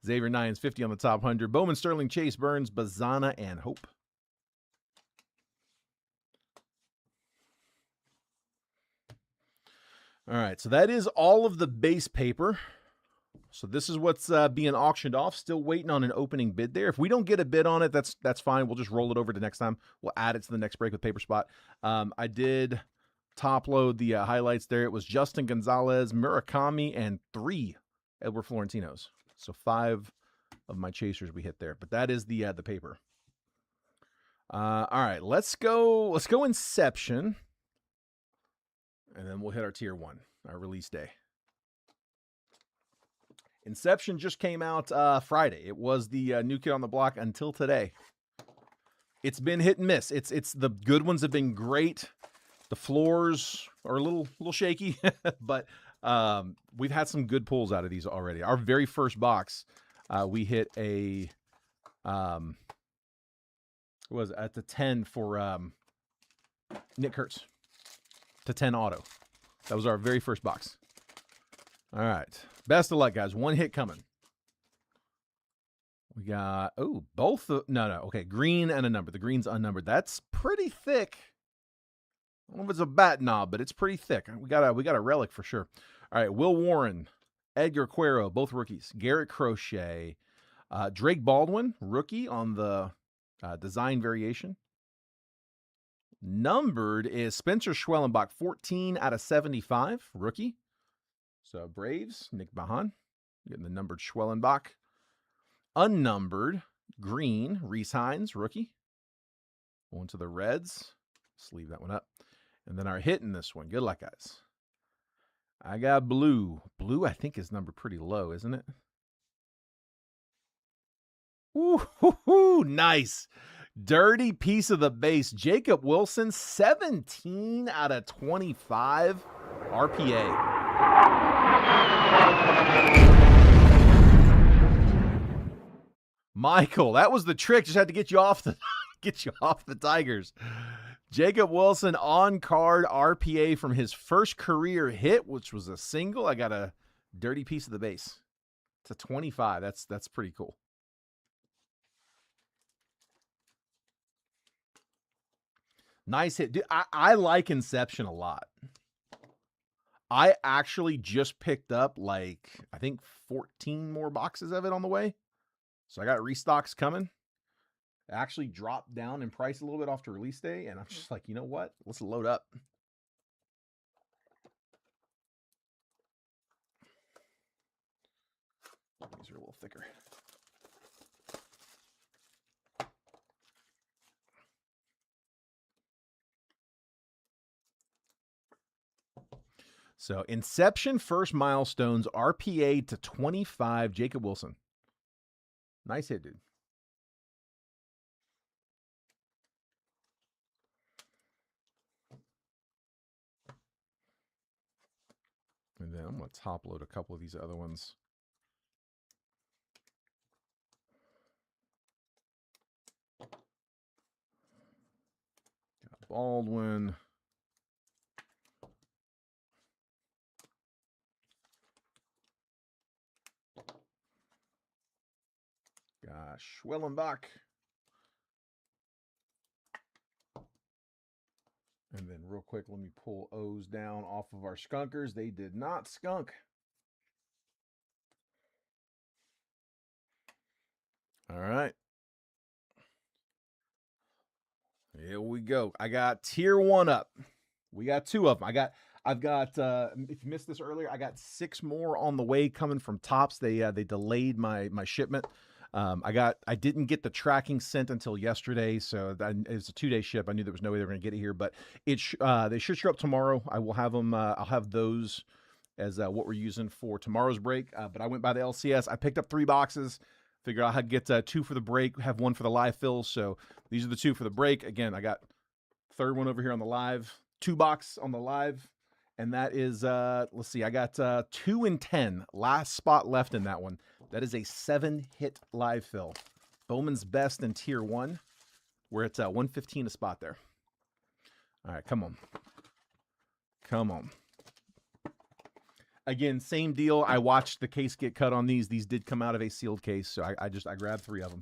Xavier Nyans 50 on the top 100. Bowman, Sterling, Chase, Burns, Bazana, and Hope. All right, so that is all of the base paper. So this is what's being auctioned off. Still waiting on an opening bid there. If we don't get a bid on it, that's fine. We'll just roll it over to next time. We'll add it to the next break with Paper Spot. I did top load the highlights there. It was Justin Gonzalez, Murakami, and 3 Edward Florentinos. So 5 of my chasers we hit there. But that is the paper. All right, let's go Inception. And then we'll hit our tier 1, our release day. Inception just came out Friday. It was the new kid on the block until today. It's been hit and miss. It's the good ones have been great. The floors are a little shaky, but we've had some good pulls out of these already. Our very first box, we hit a what was it, at the 10 for Nick Kurtz. To 10 auto. That was our very first box. All right. Best of luck, guys. One hit coming. We got, both. No. Okay, green and a number. The green's unnumbered. That's pretty thick. I don't know if it's a bat knob, but it's pretty thick. We got a relic for sure. All right, Will Warren, Edgar Cuero, both rookies. Garrett Crochet, Drake Baldwin, rookie on the design variation. Numbered is Spencer Schwellenbach, 14 out of 75, rookie. So Braves, Nick Bahan, getting the numbered Schwellenbach. Unnumbered, green, Reese Hines, rookie. Going to the Reds. Let's leave that one up. And then our hit in this one. Good luck, guys. I got blue. Blue, I think, is numbered pretty low, isn't it? Ooh, nice. Dirty piece of the base. Jacob Wilson, 17 out of 25 RPA. Michael, that was the trick. Just had to get you off the Tigers. Jacob Wilson on card RPA from his first career hit, which was a single. I got a dirty piece of the base. It's a 25. That's pretty cool. Nice hit. Dude, I like Inception a lot. I actually just picked up, I think 14 more boxes of it on the way. So I got restocks coming. It actually dropped down in price a little bit after release day. And I'm just like, you know what? Let's load up. These are a little thicker. So Inception first milestones, RPA to 25, Jacob Wilson. Nice hit, dude. And then I'm going to top load a couple of these other ones. Got Baldwin. Schwellenbach. And then real quick, let me pull O's down off of our skunkers. They did not skunk. All right. Here we go. I got tier 1 up. We got 2 of them. I've got if you missed this earlier, I got 6 more on the way coming from Topps. They delayed my shipment. I didn't get the tracking sent until yesterday, so it was a 2-day ship. I knew there was no way they were going to get it here, but they should show up tomorrow. I will have them. I'll have those as what we're using for tomorrow's break. But I went by the LCS. I picked up 3 boxes. Figured I'd get 2 for the break, have 1 for the live fills. So these are the 2 for the break. Again, I got 3rd one over here on the live, 2 box on the live, And that is, let's see, I got 2 and 10. Last spot left in that one. That is a 7-hit live fill. Bowman's Best in Tier 1. We're at 115 a spot there. All right, come on. Come on. Again, same deal. I watched the case get cut on these. These did come out of a sealed case, so I grabbed 3 of them.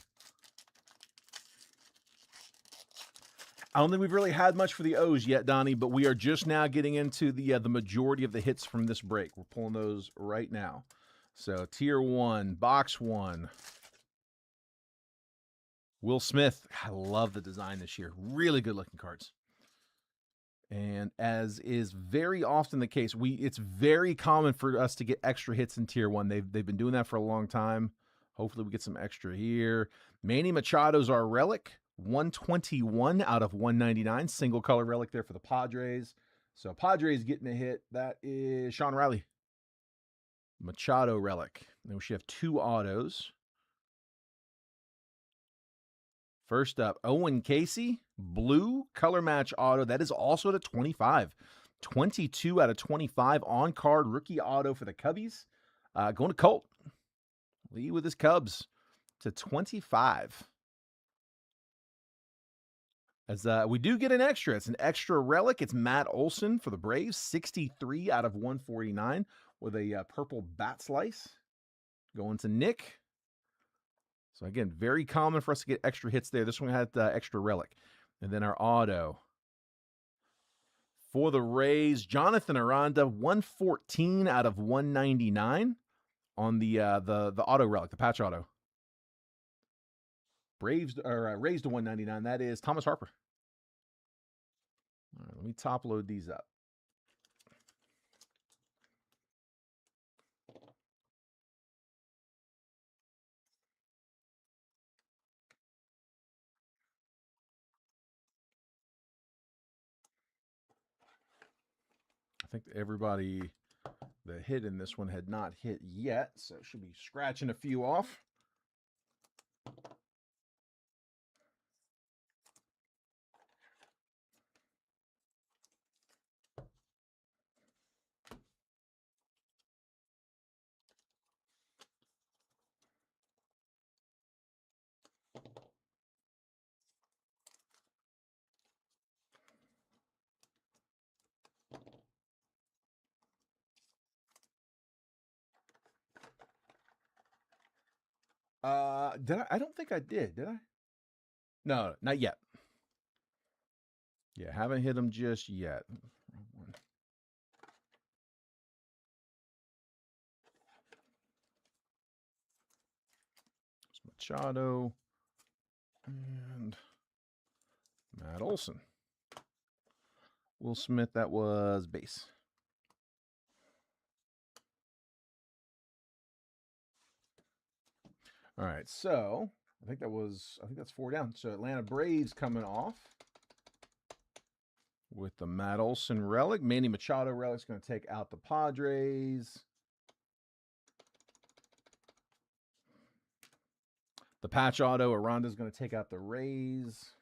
I don't think we've really had much for the O's yet, Donnie, but we are just now getting into the majority of the hits from this break. We're pulling those right now. So Tier 1, Box 1. Will Smith. I love the design this year. Really good looking cards. And as is very often the case, it's very common for us to get extra hits in Tier 1. They've been doing that for a long time. Hopefully we get some extra here. Manny Machado's our relic. 121 out of 199. Single color relic there for the Padres. So Padres getting a hit. That is Sean Riley. Machado relic. Then we should have 2 autos. First up, Owen Casey. Blue color match auto. That is also to 25. 22 out of 25 on card rookie auto for the Cubbies. Going to Colt. Lee with his Cubs to 25. As we do get an extra. It's an extra relic. It's Matt Olson for the Braves. 63 out of 149 with a purple bat slice. Going to Nick. So again, very common for us to get extra hits there. This one had extra relic. And then our auto. For the Rays, Jonathan Aranda, 114 out of 199 on the auto relic, the patch auto. Rays to 199. That is Thomas Harper. All right, let me top load these up. I think everybody that hit in this one had not hit yet, so should be scratching a few off. Did I? I don't think I did I? No, not yet. Yeah, haven't hit them just yet. Machado and Matt Olson. Will Smith, that was base. All right, so I think that's 4 down. So Atlanta Braves coming off with the Matt Olson relic. Manny Machado relic's going to take out the Padres. The patch auto, Aranda's going to take out the Rays.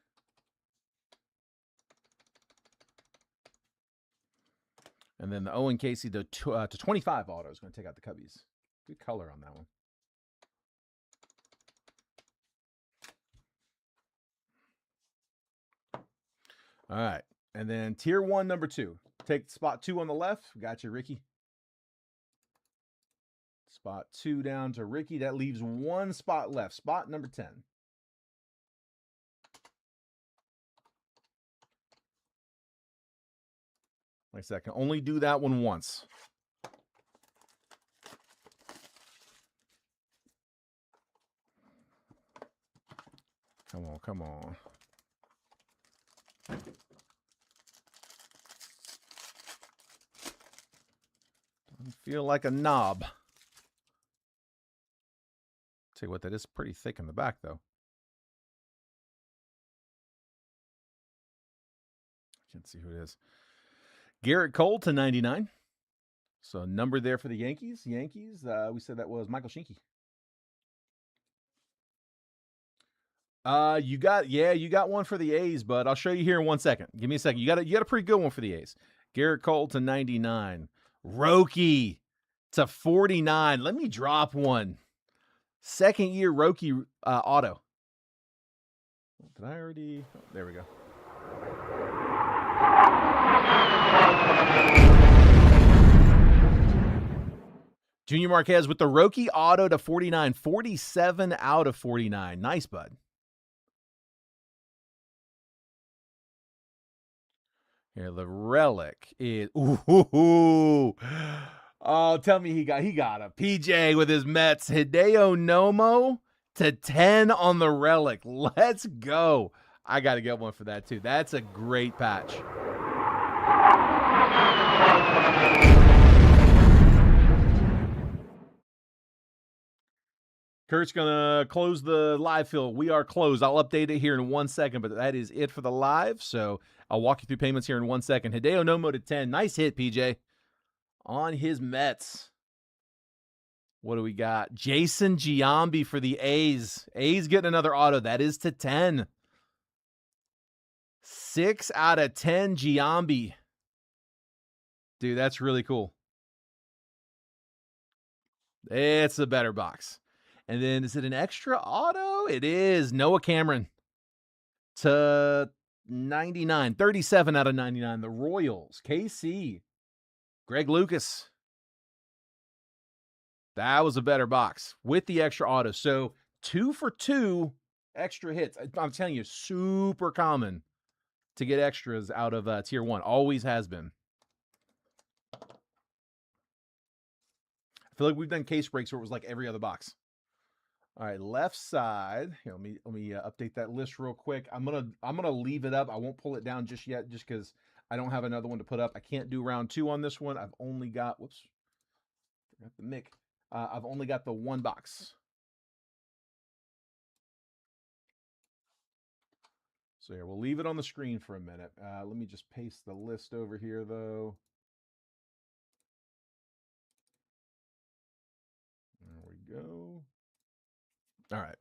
And then the Owen Casey to 25 auto is going to take out the Cubbies. Good color on that one. All right. And then Tier 1, number 2. Take spot 2 on the left. Got you, Ricky. Spot 2 down to Ricky. That leaves 1 spot left. Spot number 10. Like I said, I can only do that one once. Come on, come on. Doesn't feel like a knob. Tell you what, that is pretty thick in the back, though. Can't see who it is. Garrett Cole to 99. So number there for the Yankees. We said that was Michael Shinky. You got one for the A's, but I'll show you here in 1 second. Give me a second. You got a pretty good one for the A's. Garrett Cole to 99. Roki to 49. Let me drop one. Second year Roki auto. Did I already? Oh, there we go. Junior Marquez with the Roki auto to 49. 47 out of 49. Nice, bud. Here, the relic is. Ooh. Oh, tell me he got a PJ with his Mets. Hideo Nomo to 10 on the relic. Let's go. I got to get one for that too. That's a great patch. Kurt's going to close the live fill. We are closed. I'll update it here in 1 second, but that is it for the live. So I'll walk you through payments here in 1 second. Hideo Nomo to 10. Nice hit, PJ. On his Mets. What do we got? Jason Giambi for the A's. A's getting another auto. That is to 10. 6 out of 10 Giambi. Dude, that's really cool. It's a better box. And then is it an extra auto? It is. Noah Cameron to 99. 37 out of 99. The Royals. KC. Greg Lucas. That was a better box with the extra auto. So 2 for 2 extra hits. I'm telling you, super common to get extras out of Tier 1. Always has been. I feel like we've done case breaks where it was like every other box. All right, left side. Here, let me update that list real quick. I'm gonna leave it up. I won't pull it down just yet, just because I don't have another one to put up. I can't do round 2 on this one. I've only got forgot the mic. I've only got the one box. So here, we'll leave it on the screen for a minute. Let me just paste the list over here, though. There we go. All right.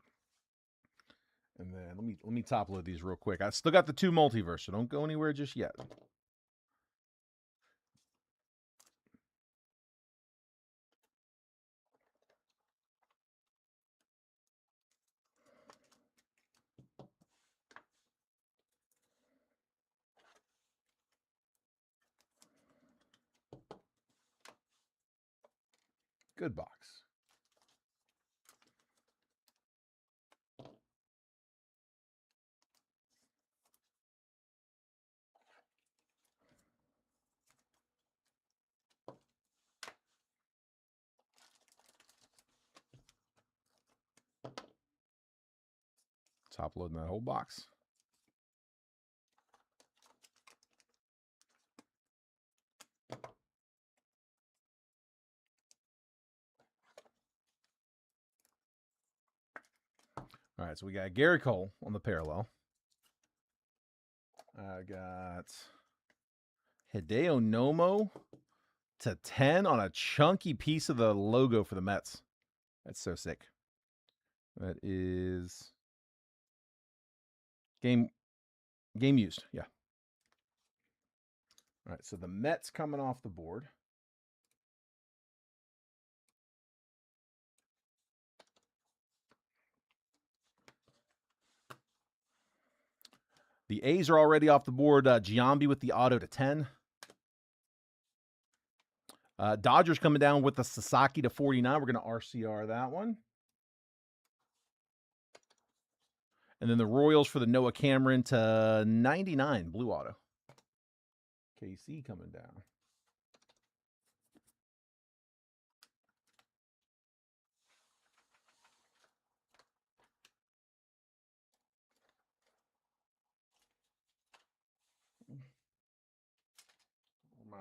And then let me top load these real quick. I still got the 2 multiverse, so don't go anywhere just yet. Good box. Top loading that whole box. All right, so we got Garrett Cole on the parallel. I got Hideo Nomo to 10 on a chunky piece of the logo for the Mets. That's so sick. That is game used. Yeah. All right, so the Mets coming off the board. The A's are already off the board. Giambi with the auto to 10. Dodgers coming down with the Sasaki to 49. We're going to RCR that one. And then the Royals for the Noah Cameron to 99. Blue auto. KC coming down. My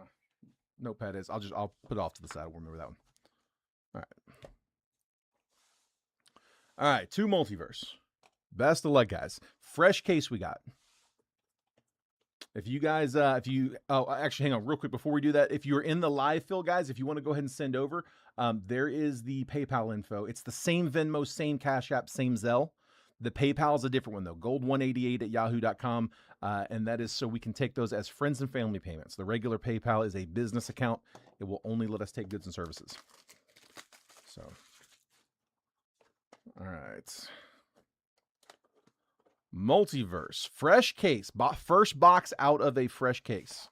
notepad is. I'll put it off to the side. We'll remember that one. All right. All right. 2 multiverse. Best of luck, guys. Fresh case we got. If you guys, actually, hang on real quick before we do that. If you're in the live fill, guys, if you want to go ahead and send over, there is the PayPal info. It's the same Venmo, same Cash App, same Zelle. The PayPal is a different one, though. gold188@yahoo.com. And that is so we can take those as friends and family payments. The regular PayPal is a business account. It will only let us take goods and services. So, all right. Multiverse. Fresh case. First box out of a fresh case.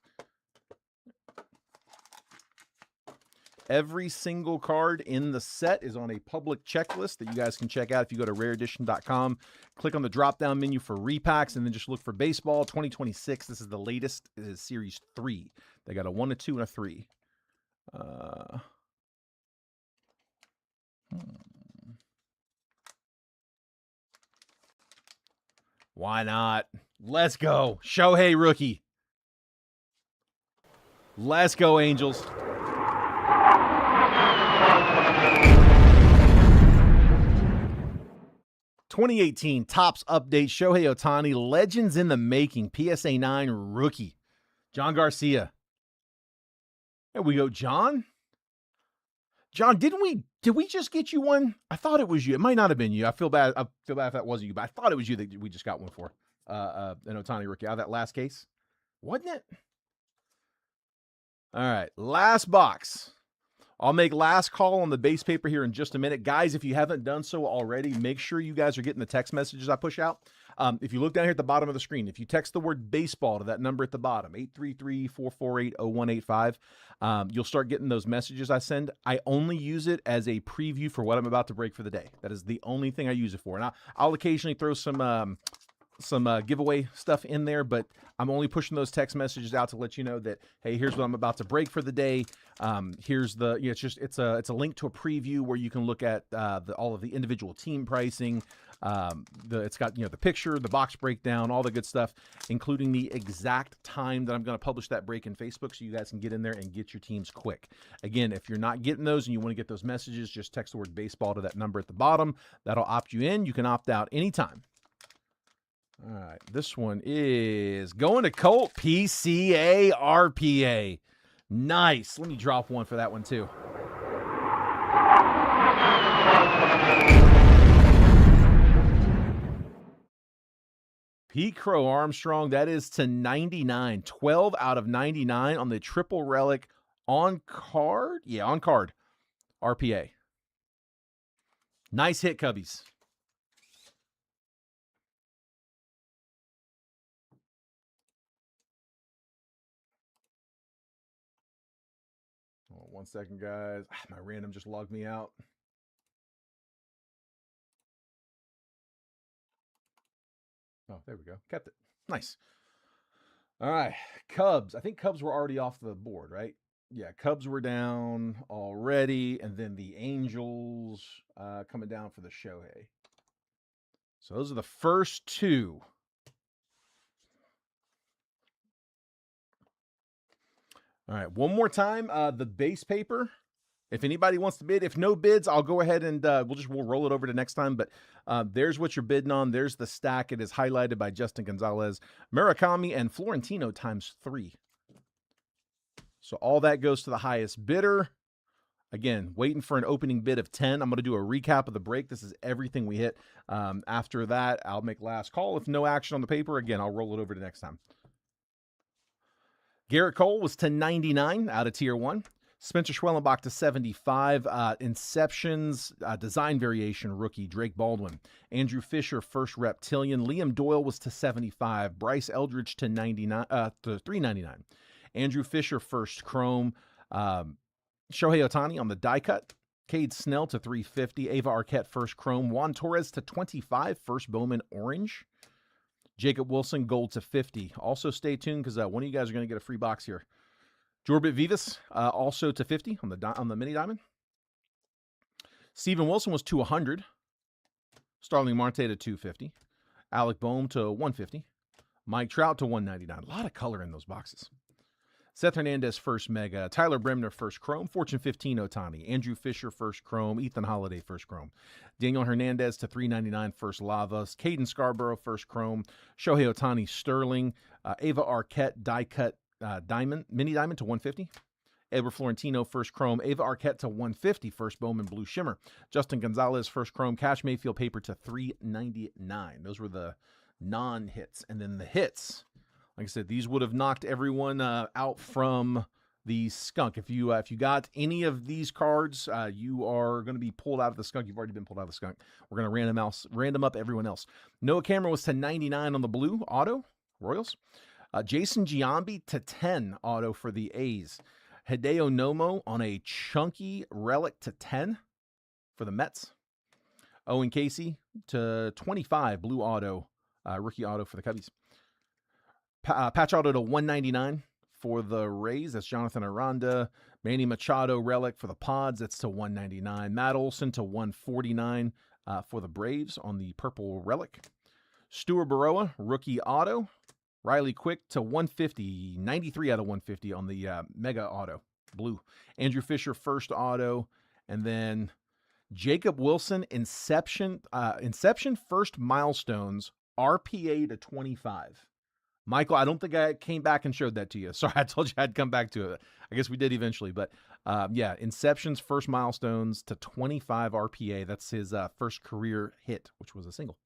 Every single card in the set is on a public checklist that you guys can check out if you go to rareedition.com. Click on the drop-down menu for repacks, and then just look for Baseball 2026. This is the latest. It is Series 3. They got a 1, a 2, and a 3. Why not? Let's go. Shohei rookie. Let's go, Angels. '18 Topps Update, Shohei Ohtani, Legends in the Making, PSA 9 rookie, John Garcia. There we go, John. John, did we just get you one? I thought it was you. It might not have been you. I feel bad if that wasn't you, but I thought it was you that we just got one for. An Ohtani rookie out of that last case. Wasn't it? All right, last box. I'll make last call on the base paper here in just a minute. Guys, if you haven't done so already, make sure you guys are getting the text messages I push out. If you look down here at the bottom of the screen, if you text the word baseball to that number at the bottom, 833-448-0185, you'll start getting those messages I send. I only use it as a preview for what I'm about to break for the day. That is the only thing I use it for. And I'll occasionally throw some giveaway stuff in there, but I'm only pushing those text messages out to let you know that, hey, here's what I'm about to break for the day. Here's the, it's a link to a preview where you can look at all of the individual team pricing. It's got, the picture, the box breakdown, all the good stuff, including the exact time that I'm going to publish that break in Facebook, so you guys can get in there and get your teams quick. Again, if you're not getting those and you want to get those messages, just text the word baseball to that number at the bottom. That'll opt you in. You can opt out anytime. All right, this one is going to Colt, PCA RPA. Nice. Let me drop one for that one too. Pete Crow Armstrong, that is to 99. 12 out of 99 on the triple relic on card. Yeah, on card. RPA. Nice hit, Cubbies. Oh, 1 second, guys. My random just logged me out. Oh, there we go. Kept it. Nice. All right. Cubs. I think Cubs were already off the board, right? Yeah, Cubs were down already. And then the Angels coming down for the Shohei. So those are the first two. All right. One more time. The base paper. If anybody wants to bid, if no bids, I'll go ahead and we'll roll it over to next time. But there's what you're bidding on. There's the stack. It is highlighted by Justin Gonzalez, Murakami, and Florentino ×3. So all that goes to the highest bidder. Again, waiting for an opening bid of 10. I'm going to do a recap of the break. This is everything we hit. After that, I'll make last call. If no action on the paper, again, I'll roll it over to next time. Garrett Cole was to 99 out of Tier 1. Spencer Schwellenbach to 75. Inceptions, design variation rookie, Drake Baldwin. Andrew Fisher, first reptilian. Liam Doyle was to 75. Bryce Eldridge to 99, to 399. Andrew Fisher, first chrome. Shohei Ohtani on the die cut. Cade Snell to 350. Ava Arquette, first chrome. Juan Torres to 25. First Bowman orange. Jacob Wilson, gold to 50. Also stay tuned because one of you guys are going to get a free box here. Jorbit Vivas, also to 50 on the mini diamond. Steven Wilson was to 100. Starling Marte to 250. Alec Boehm to 150. Mike Trout to 199. A lot of color in those boxes. Seth Hernandez, first mega. Tyler Bremner, first chrome. Fortune 15 Ohtani. Andrew Fisher, first chrome. Ethan Holiday, first chrome. Daniel Hernandez to 399, first Lavas. Caden Scarborough, first chrome. Shohei Ohtani, Sterling. Ava Arquette, die cut diamond, mini diamond to 150. Edward Florentino, first chrome. Ava Arquette to 150, first Bowman Blue Shimmer. Justin Gonzalez, first chrome. Cash Mayfield paper to 399. Those were the non-hits. And then the hits, like I said, these would have knocked everyone out from the skunk. If you got any of these cards, you are going to be pulled out of the skunk. You've already been pulled out of the skunk. We're going to random up everyone else. Noah Cameron was to 99 on the blue auto, Royals. Jason Giambi to 10 auto for the A's. Hideo Nomo on a chunky relic to 10 for the Mets. Owen Casey to 25 blue auto, rookie auto for the Cubbies. Patch auto to 199 for the Rays. That's Jonathan Aranda. Manny Machado relic for the Pods. That's to 199. Matt Olson to 149 for the Braves on the purple relic. Stuart Baroa, rookie auto. Riley Quick to 150, 93 out of 150 on the mega auto, blue. Andrew Fisher, first auto. And then Jacob Wilson, Inception first milestones, RPA to 25. Michael, I don't think I came back and showed that to you. Sorry, I told you I'd come back to it. I guess we did eventually. But yeah, Inception's first milestones to 25 RPA. That's his first career hit, which was a single.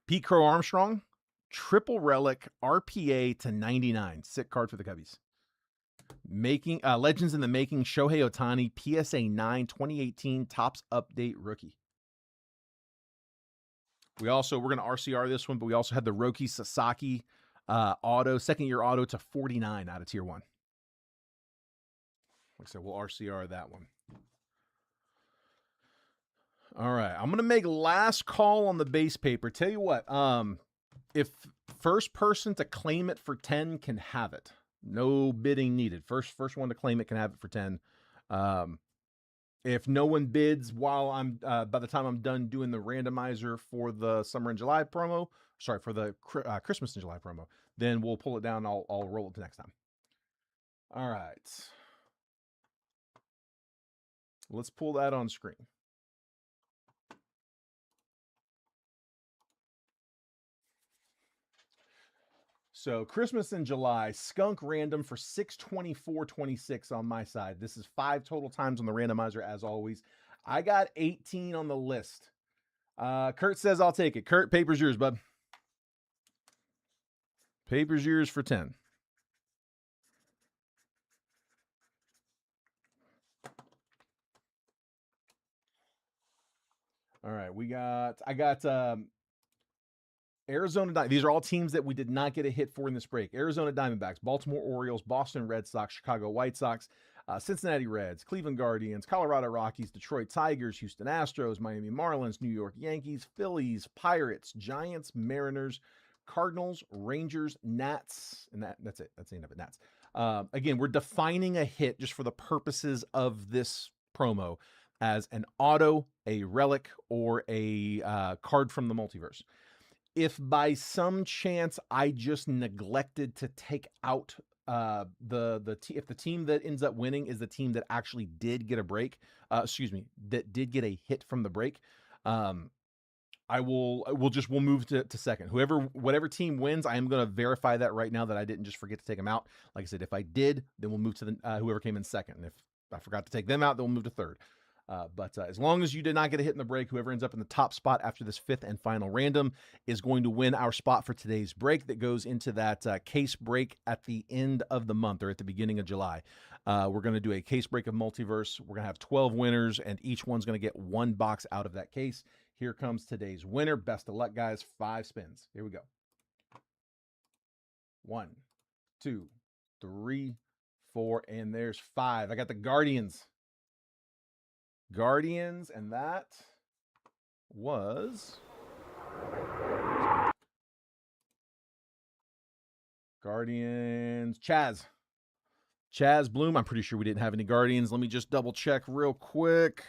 Pete Crow Armstrong, triple relic RPA to 99. Sick card for the Cubbies. Making Legends in the Making, Shohei Ohtani, PSA 9, 2018 Topps Update rookie. We're going to RCR this one, but we also had the Roki Sasaki auto, second-year auto to 49 out of Tier 1. Like I said, we'll RCR that one. All right, I'm going to make last call on the base paper. Tell you what, if first person to claim it for 10 can have it. No bidding needed. First one to claim it can have it for 10. If no one bids while I'm by the time I'm done doing the randomizer for the summer and July promo, sorry, for the Christmas and July promo, then we'll pull it down. I'll roll it to next time. All right. Let's pull that on screen. So Christmas in July, skunk random for 624.26 on my side. This is 5 total times on the randomizer as always. I got 18 on the list. Kurt says I'll take it. Kurt, paper's yours, bud. Paper's yours for 10. All right, I got Arizona, these are all teams that we did not get a hit for in this break. Arizona Diamondbacks, Baltimore Orioles, Boston Red Sox, Chicago White Sox, Cincinnati Reds, Cleveland Guardians, Colorado Rockies, Detroit Tigers, Houston Astros, Miami Marlins, New York Yankees, Phillies, Pirates, Giants, Mariners, Cardinals, Rangers, Nats, and that's it. That's the end of it, Nats. Again, we're defining a hit just for the purposes of this promo as an auto, a relic, or a card from the multiverse. If by some chance I just neglected to take out if the team that ends up winning is the team that actually did get a break, that did get a hit from the break, we'll move to second. Whatever team wins, I am going to verify that right now that I didn't just forget to take them out. Like I said, if I did, then we'll move to the whoever came in second. And if I forgot to take them out, then we'll move to third. But as long as you did not get a hit in the break, whoever ends up in the top spot after this 5th and final random is going to win our spot for today's break that goes into that case break at the end of the month or at the beginning of July. We're going to do a case break of Multiverse. We're going to have 12 winners, and each one's going to get 1 box out of that case. Here comes today's winner. Best of luck, guys. 5 spins. Here we go. 1, 2, 3, 4, and there's 5. I got the Guardians, and that was Guardians. Chaz Bloom. I'm pretty sure we didn't have any Guardians. Let me just double check real quick.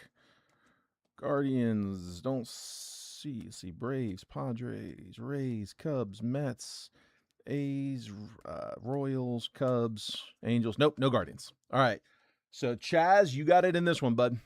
Guardians, don't see Braves, Padres, Rays, Cubs, Mets, A's, Royals, Cubs, Angels. Nope, no Guardians. All right, so Chaz, you got it in this one, bud.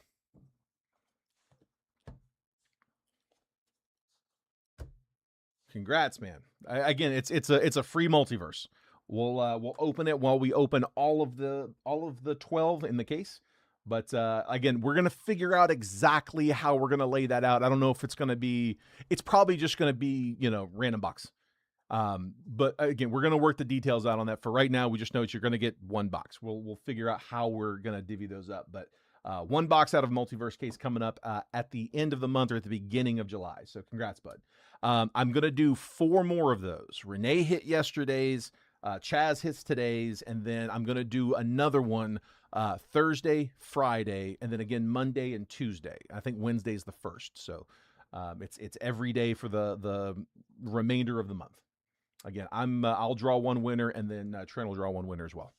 Congrats, man. Again, it's a free multiverse. We'll open it while we open all of the 12 in the case. But again, we're gonna figure out exactly how we're gonna lay that out. I don't know if it's gonna be. It's probably just gonna be random box. But again, we're gonna work the details out on that. For right now, we just know that you're gonna get one box. We'll figure out how we're gonna divvy those up. But one box out of Multiverse case coming up at the end of the month or at the beginning of July. So congrats, bud. I'm gonna do 4 more of those. Renee hit yesterday's. Chaz hits today's, and then I'm gonna do another one Thursday, Friday, and then again Monday and Tuesday. I think Wednesday's the first. So it's every day for the remainder of the month. Again, I'll draw one winner, and then Trent will draw one winner as well.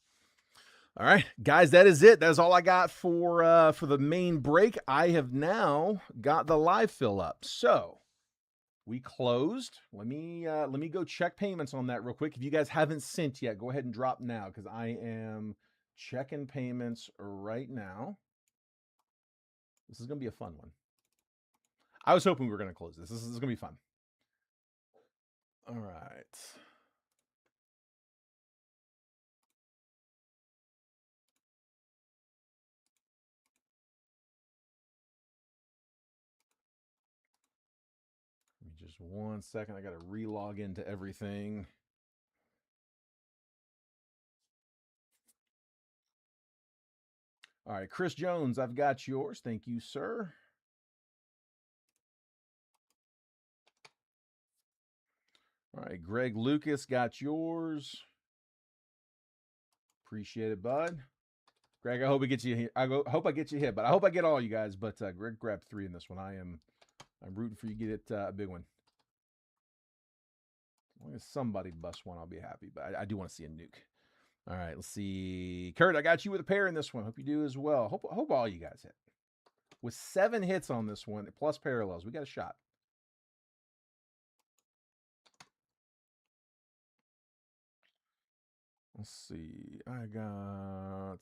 All right, guys, that is it. That's all I got for the main break. I have now got the live fill up. So we closed. Let me go check payments on that real quick. If you guys haven't sent yet, go ahead and drop now because I am checking payments right now. This is gonna be a fun one. I was hoping we were gonna close this. This is gonna be fun. All right. Give me just 1 second. I got to re-log into everything. All right, Chris Jones, I've got yours. Thank you, sir. All right, Greg Lucas, got yours. Appreciate it, bud. Greg, I hope I get you. Hope I get you hit, but I hope I get all you guys. But Greg grabbed 3 in this one. I'm rooting for you to get it a big one. As long as somebody busts one, I'll be happy. But I do want to see a nuke. All right, let's see. Kurt, I got you with a pair in this one. Hope you do as well. Hope all you guys hit. With 7 hits on this one, plus parallels, we got a shot. Let's see. I got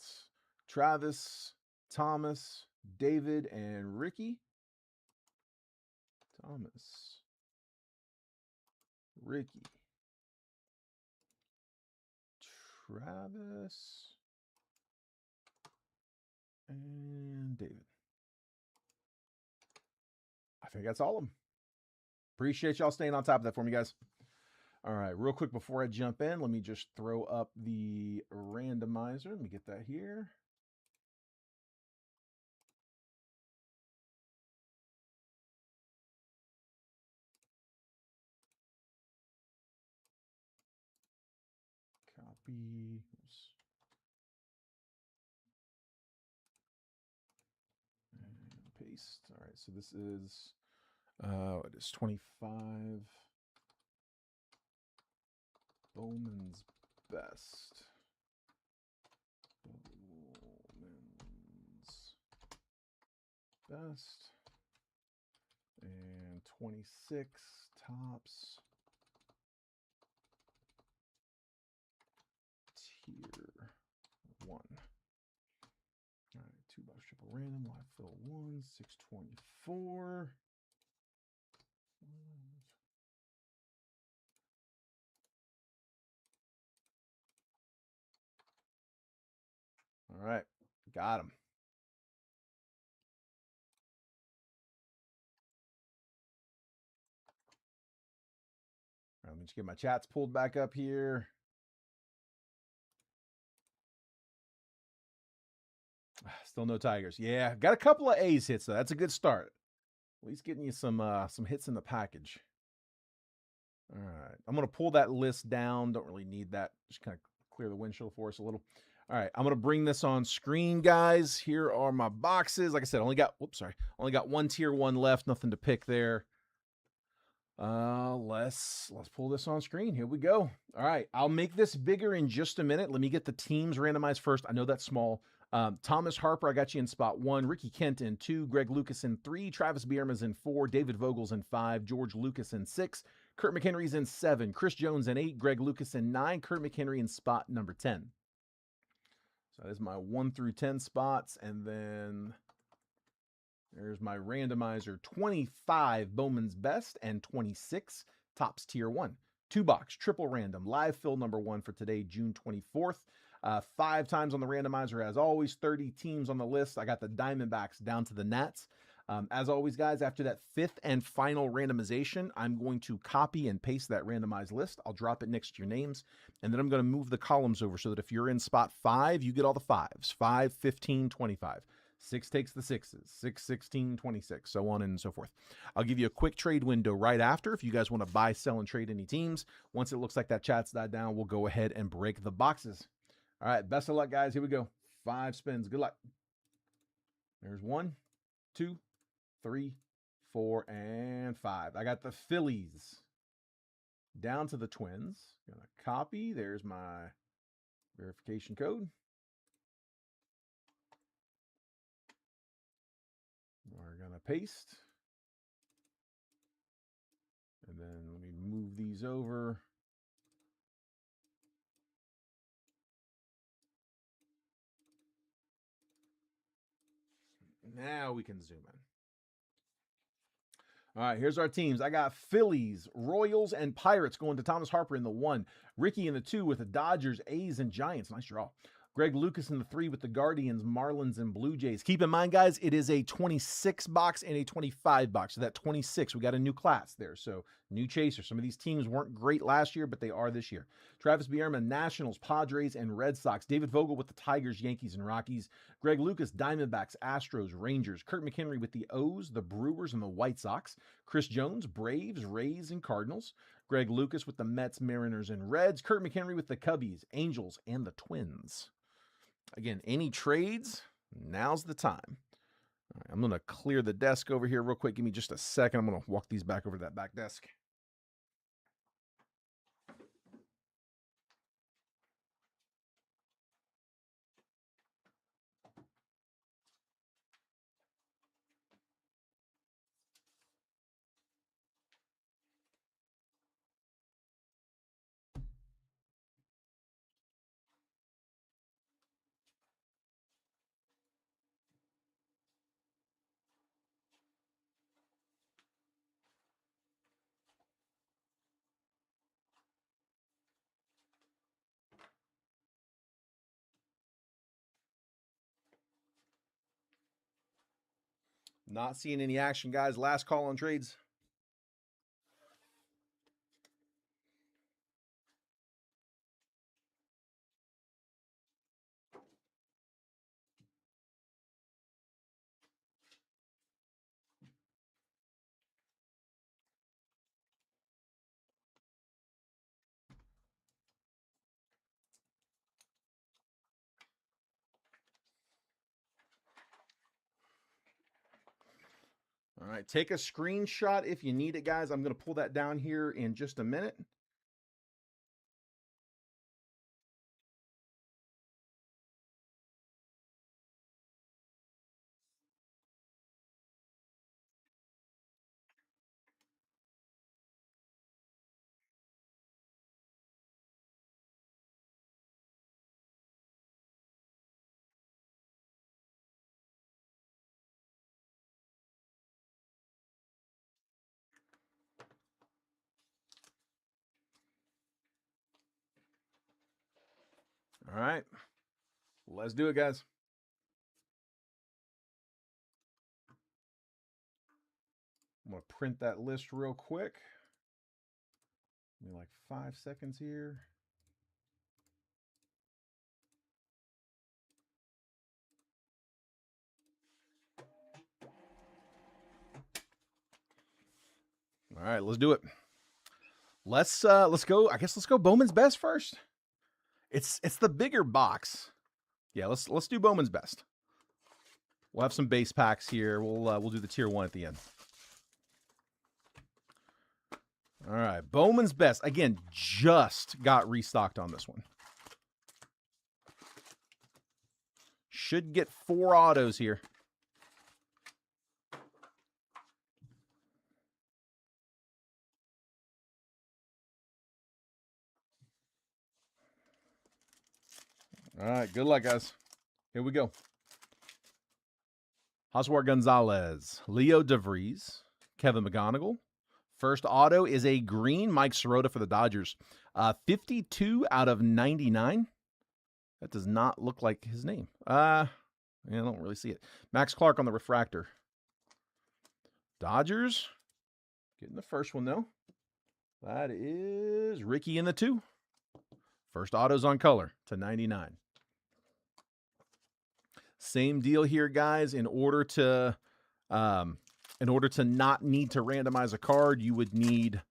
Travis, Thomas, David, and Ricky. Thomas, Ricky, Travis, and David. I think that's all of them. Appreciate y'all staying on top of that for me, guys. All right, real quick before I jump in, let me just throw up the randomizer. Let me get that here. Copy. Oops. And paste. All right, so this is it is 25. Bowman's best. Bowman's best. And 26 tops. Tier 1. All right, 2 box triple random. Live fill 1, 624. All right, got him. All right, let me just get my chats pulled back up here. Still no Tigers. Yeah, got a couple of A's hits though. That's a good start. At least getting you some hits in the package. All right, I'm gonna pull that list down. Don't really need that. Just kind of clear the windshield for us a little. All right, I'm gonna bring this on screen, guys. Here are my boxes. Like I said, only got 1 tier 1 left. Nothing to pick there. Let's pull this on screen. Here we go. All right, I'll make this bigger in just a minute. Let me get the teams randomized first. I know that's small. Thomas Harper, I got you in spot 1. Ricky Kent in 2. Greg Lucas in 3. Travis Bierma's in 4. David Vogel's in 5. George Lucas in 6. Kurt McHenry's in 7. Chris Jones in 8. Greg Lucas in 9. Kurt McHenry in spot number 10. So that is my 1 through 10 spots. And then there's my randomizer. 25 Bowman's best and 26 tops tier 1. 2-box, triple random, live fill number 1 for today, June 24th. 5 times on the randomizer, as always, 30 teams on the list. I got the Diamondbacks down to the Nats. As always, guys, after that 5th and final randomization, I'm going to copy and paste that randomized list. I'll drop it next to your names, and then I'm going to move the columns over so that if you're in spot 5, you get all the 5s. 5, 15, 25. 6 takes the 6s. 6, 16, 26, so on and so forth. I'll give you a quick trade window right after if you guys want to buy, sell, and trade any teams. Once it looks like that chat's died down, we'll go ahead and break the boxes. All right, best of luck, guys. Here we go. 5 spins. Good luck. There's 1, 2, 3, 4, and 5. I got the Phillies down to the Twins. Gonna copy. There's my verification code. We're gonna paste. And then let me move these over. Now we can zoom in. All right, here's our teams. I got Phillies, Royals, and Pirates going to Thomas Harper in the 1. Ricky in the 2 with the Dodgers, A's, and Giants. Nice draw. Greg Lucas in the 3 with the Guardians, Marlins, and Blue Jays. Keep in mind, guys, it is a 26 box and a 25 box. So that 26, we got a new class there. So new chaser. Some of these teams weren't great last year, but they are this year. Travis Bierman, Nationals, Padres, and Red Sox. David Vogel with the Tigers, Yankees, and Rockies. Greg Lucas, Diamondbacks, Astros, Rangers. Kurt McHenry with the O's, the Brewers, and the White Sox. Chris Jones, Braves, Rays, and Cardinals. Greg Lucas with the Mets, Mariners, and Reds. Kurt McHenry with the Cubbies, Angels, and the Twins. Again, any trades, now's the time. All right, I'm going to clear the desk over here real quick. Give me just a second. I'm going to walk these back over to that back desk. Not seeing any action, guys. Last call on trades. All right, take a screenshot if you need it, guys. I'm going to pull that down here in just a minute. All right, let's do it, guys. I'm going to print that list real quick. Give me like 5 seconds here. All right, let's do it. Let's go. I guess let's go Bowman's Best first. It's the bigger box. Yeah, let's do Bowman's Best. We'll have some base packs here. We'll do the tier 1 at the end. All right, Bowman's Best. Again, just got restocked on this one. Should get 4 autos here. All right, good luck, guys. Here we go. Joswar Gonzalez, Leo DeVries, Kevin McGonigal, First auto is a green Mike Sirota for the Dodgers. 52 out of 99. That does not look like his name. Yeah, I don't really see it. Max Clark on the refractor. Dodgers getting the first one, though. That is Ricky in the 2. First autos on color to 99. Same deal here, guys. In order to not need to randomize a card, you would need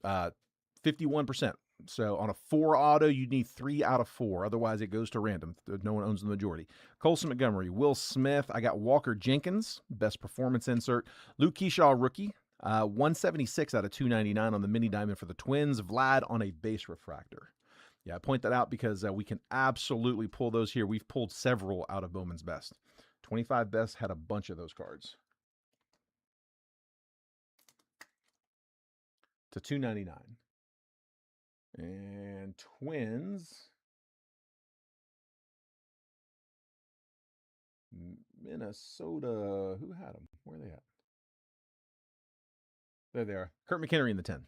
51%. So on a 4 auto, you'd need 3 out of 4. Otherwise, it goes to random. No one owns the majority. Colson Montgomery, Will Smith. I got Walker Jenkins, best performance insert. Luke Keyshaw, rookie. 176 out of 299 on the mini diamond for the Twins. Vlad on a base refractor. Yeah, I point that out because we can absolutely pull those here. We've pulled several out of Bowman's Best. 25 Best had a bunch of those cards. To 299. And Twins. Minnesota. Who had them? Where are they at? There they are. Kurt McHenry in the 10.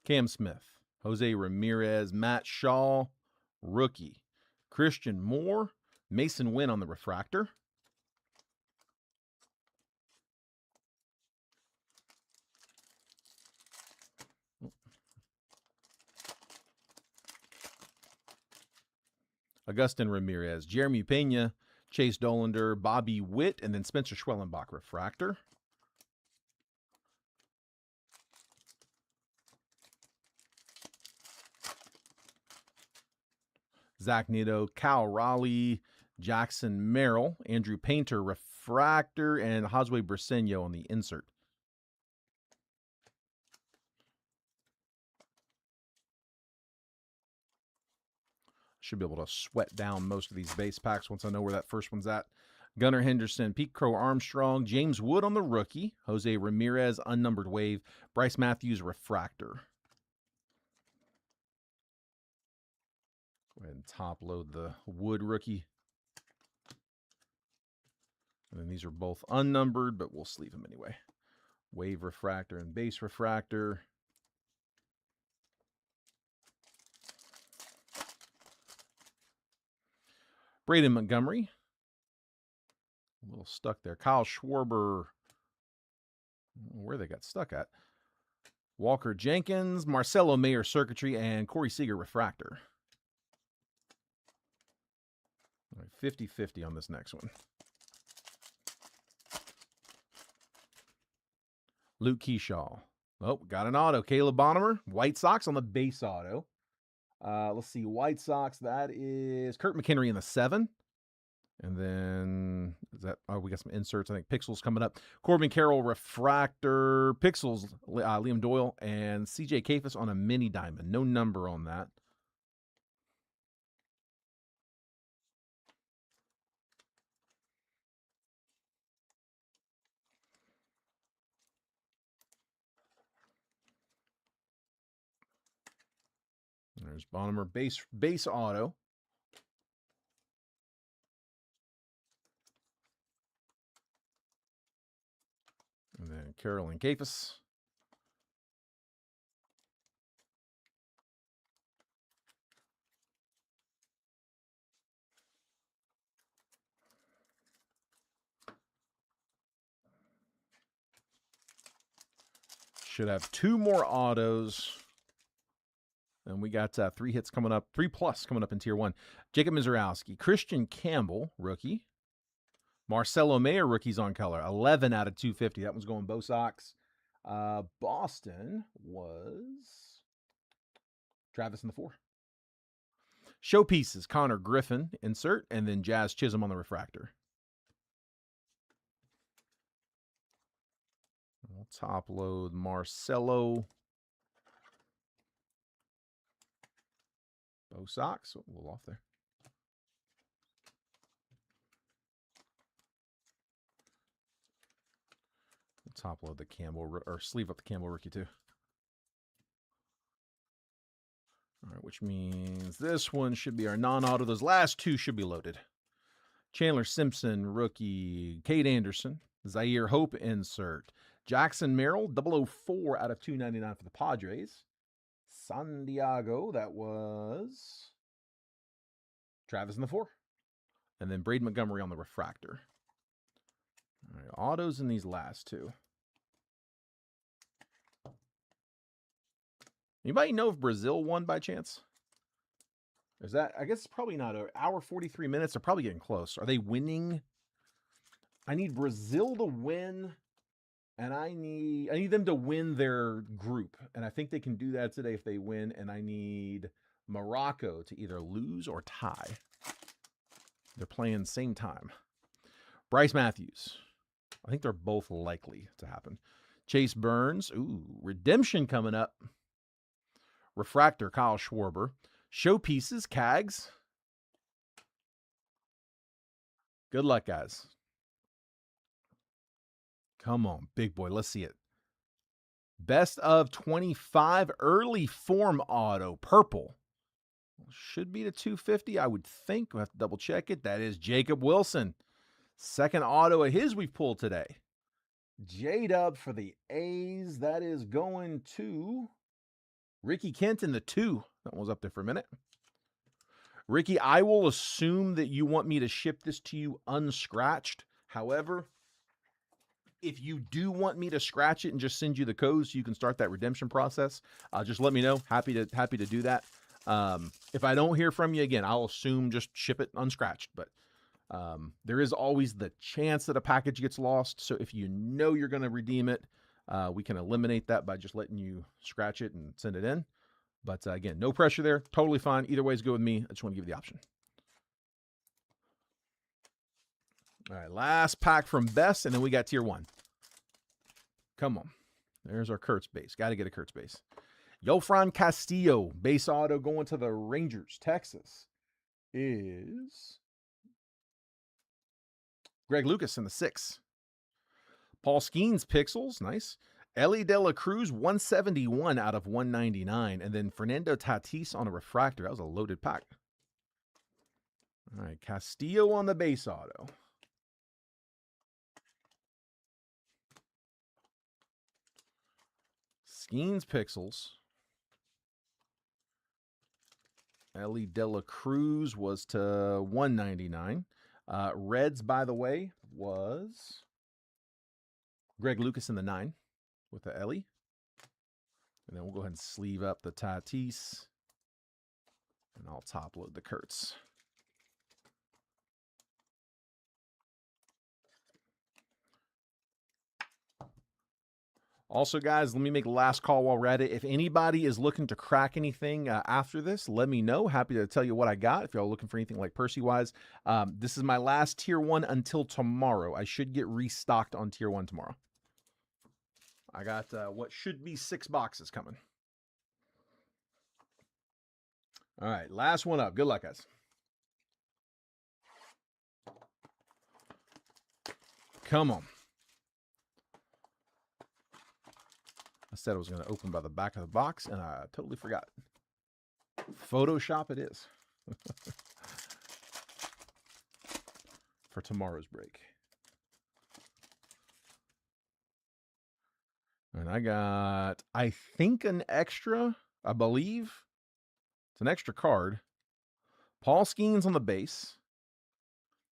Cam Smith. Jose Ramirez. Matt Shaw. Rookie. Christian Moore. Mason Wynn on the refractor. Augustin Ramirez, Jeremy Pena, Chase Dollander, Bobby Witt, and then Spencer Schwellenbach refractor. Zach Neto, Cal Raleigh, Jackson Merrill, Andrew Painter refractor, and Josue Briseño on the insert. Should be able to sweat down most of these base packs once I know where that first one's at. Gunnar Henderson, Pete Crow Armstrong, James Wood on the rookie, Jose Ramirez, unnumbered wave, Bryce Matthews, refractor. Go ahead and top load the Wood rookie. And then these are both unnumbered, but we'll sleeve them anyway. Wave refractor and base refractor. Braden Montgomery. A little stuck there. Kyle Schwarber. Where they got stuck at. Walker Jenkins, Marcelo Mayer circuitry, and Corey Seager refractor. 50-50 on this next one. Luke Keyshaw. Oh, got an auto. Caleb Bonham, White Sox on the base auto. Let's see, White Sox, that is Kurt McHenry in the 7. And then, is that, we got some inserts. I think Pixels coming up. Corbin Carroll, refractor. Pixels, Liam Doyle, and CJ Kafis on a mini diamond. No number on that. There's Bonham, base auto. And then Carroll and Kafis. Should have 2 more autos. And we got 3 hits coming up, 3+ coming up in Tier 1. Jacob Mizorowski, Christian Campbell, rookie. Marcelo Mayer, rookies on color, 11 out of 250. That one's going Bo Sox. Boston was Travis in the 4. Showpieces, Connor Griffin, insert, and then Jazz Chisholm on the refractor. We'll top load Marcelo. Bo Sox, a little off there. We'll top load the Campbell, or sleeve up the Campbell rookie too. All right, which means this one should be our non-auto. Those last two should be loaded. Chandler Simpson, rookie. Cade Anderson. Zaire Hope insert. Jackson Merrill, 004 out of 299 for the Padres. Santiago, that was Travis in the 4. And then Braden Montgomery on the refractor. All right, autos in these last two. Anybody know if Brazil won by chance? Is that, I guess it's probably not an hour 43 minutes. They're probably getting close. Are they winning? I need Brazil to win, and I need them to win their group. And I think they can do that today if they win. And I need Morocco to either lose or tie. They're playing same time. Bryce Matthews. I think they're both likely to happen. Chase Burns. Ooh, redemption coming up. Refractor, Kyle Schwarber. Showpieces, Cags. Good luck, guys. Come on, big boy. Let's see it. Best of 25 early form auto. Purple. Should be to 250, I would think. We'll have to double check it. That is Jacob Wilson. Second auto of his we've pulled today. J-Dub for the A's. That is going to Ricky Kent in the 2. That one was up there for a minute. Ricky, I will assume that you want me to ship this to you unscratched. However, if you do want me to scratch it and just send you the code so you can start that redemption process, just let me know. Happy to do that. If I don't hear from you again, I'll assume just ship it unscratched. But there is always the chance that a package gets lost. So if you know you're going to redeem it, we can eliminate that by just letting you scratch it and send it in. But again, no pressure there. Totally fine. Either way is good with me. I just want to give you the option. All right, last pack from Best, and then we got Tier 1. Come on. There's our Kurtz base. Got to get a Kurtz base. Yofran Castillo, base auto going to the Rangers. Texas is Greg Lucas in the 6. Paul Skeens pixels. Nice. Ellie De La Cruz, 171 out of 199. And then Fernando Tatis on a refractor. That was a loaded pack. All right, Castillo on the base auto. Skeens pixels. Ellie De La Cruz was to 199. Reds, by the way, was Greg Lucas in the 9 with the Ellie. And then we'll go ahead and sleeve up the Tatis. And I'll top load the Kurtz. Also, guys, let me make a last call while we're at it. If anybody is looking to crack anything after this, let me know. Happy to tell you what I got. If y'all looking for anything like Percy-wise, this is my last Tier 1 until tomorrow. I should get restocked on Tier 1 tomorrow. I got what should be 6 boxes coming. All right, last one up. Good luck, guys. Come on. I said I was going to open by the back of the box, and I totally forgot. Photoshop it is. For tomorrow's break. And I got, I think, an extra, I believe. It's an extra card. Paul Skeens on the base.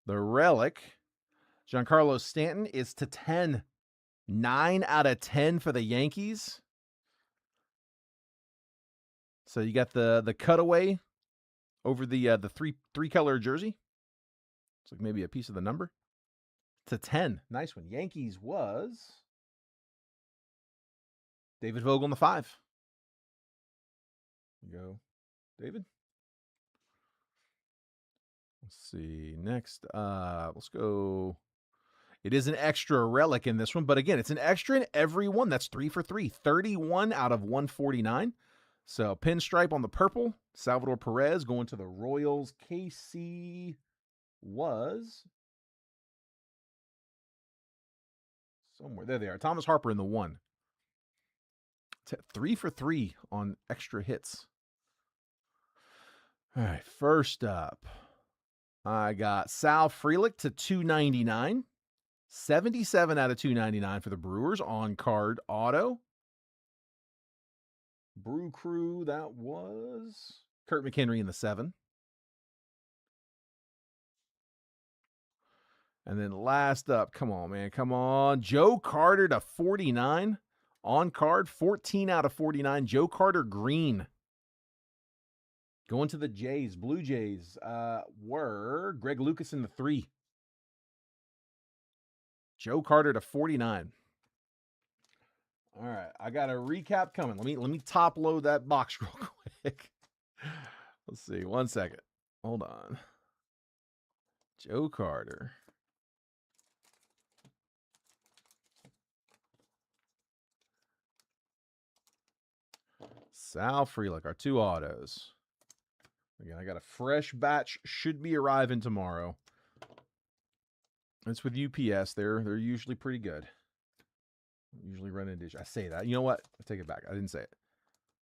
The relic, Giancarlo Stanton, is to 10. 9 out of 10 for the Yankees. So you got the cutaway over the three color jersey. It's like maybe a piece of the number. To 10. Nice one. Yankees was David Vogel on the 5. There you go, David. Let's see. Next, let's go. It is an extra relic in this one, but again, it's an extra in every one. That's 3 for 3. 31 out of 149. So pinstripe on the purple. Salvador Perez going to the Royals. KC was somewhere. There they are. Thomas Harper in the 1. 3 for 3 on extra hits. All right, first up, I got Sal Frelick to 299. 77 out of 299 for the Brewers on card auto. Brew Crew, that was Kurt McHenry in the 7. And then last up, come on, man, come on. Joe Carter to 49 on card, 14 out of 49. Joe Carter green. Going to the Jays, Blue Jays were Greg Lucas in the 3. Joe Carter to 49. All right, I got a recap coming. Let me top load that box real quick. Let's see, 1 second. Hold on. Joe Carter. Sal Frelick, our 2 autos. Again, I got a fresh batch, should be arriving tomorrow. It's with UPS. They're usually pretty good. Usually run into issues. I say that. You know what? I take it back. I didn't say it.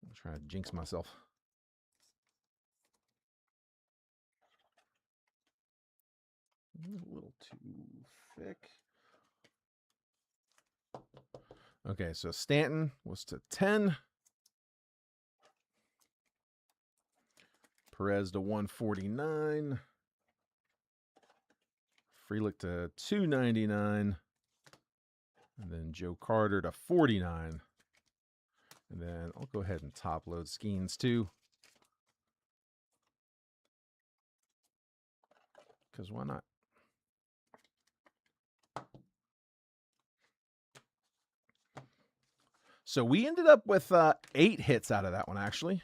I'm trying to jinx myself. A little too thick. Okay, so Stanton was to 10. Perez to 149. Frelick to 299. And then Joe Carter to 49. And then I'll go ahead and top load Skeens too. Because why not? So we ended up with 8 hits out of that one, actually.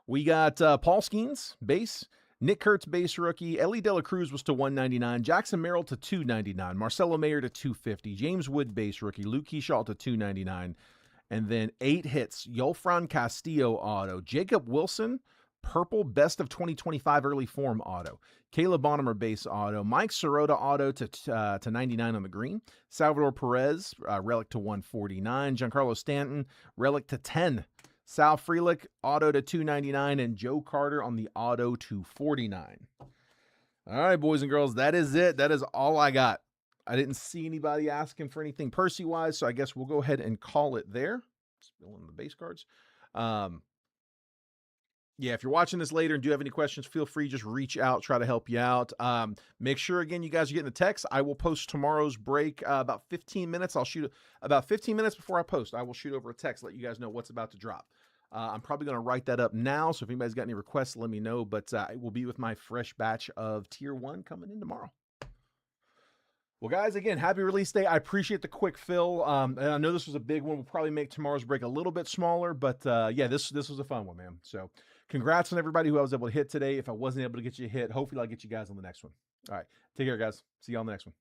We got Paul Skeens, base. Nick Kurtz, base rookie. Ellie De La Cruz was to 199. Jackson Merrill to 299. Marcelo Mayer to 250. James Wood, base rookie. Luke Keyshaw to 299. And then 8 hits. Yolfran Castillo auto. Jacob Wilson, purple, best of 2025 early form auto. Caleb Bonham, base auto. Mike Sirota auto to 99 on the green. Salvador Perez, relic to 149. Giancarlo Stanton, relic to 10. Sal Frelick, auto to 299, and Joe Carter on the auto to 49. All right, boys and girls, that is it. That is all I got. I didn't see anybody asking for anything Percy-wise, so I guess we'll go ahead and call it there. Spilling the base cards. Yeah, if you're watching this later and do have any questions, feel free, just reach out, try to help you out. Make sure, again, you guys are getting the text. I will post tomorrow's break about 15 minutes. I'll shoot about 15 minutes before I post. I will shoot over a text, let you guys know what's about to drop. I'm probably going to write that up now, so if anybody's got any requests, let me know. But it will be with my fresh batch of Tier 1 coming in tomorrow. Well, guys, again, happy release day. I appreciate the quick fill. And I know this was a big one. We'll probably make tomorrow's break a little bit smaller, but yeah, this was a fun one, man. So congrats on everybody who I was able to hit today. If I wasn't able to get you a hit, hopefully I'll get you guys on the next one. All right, take care, guys. See you on the next one.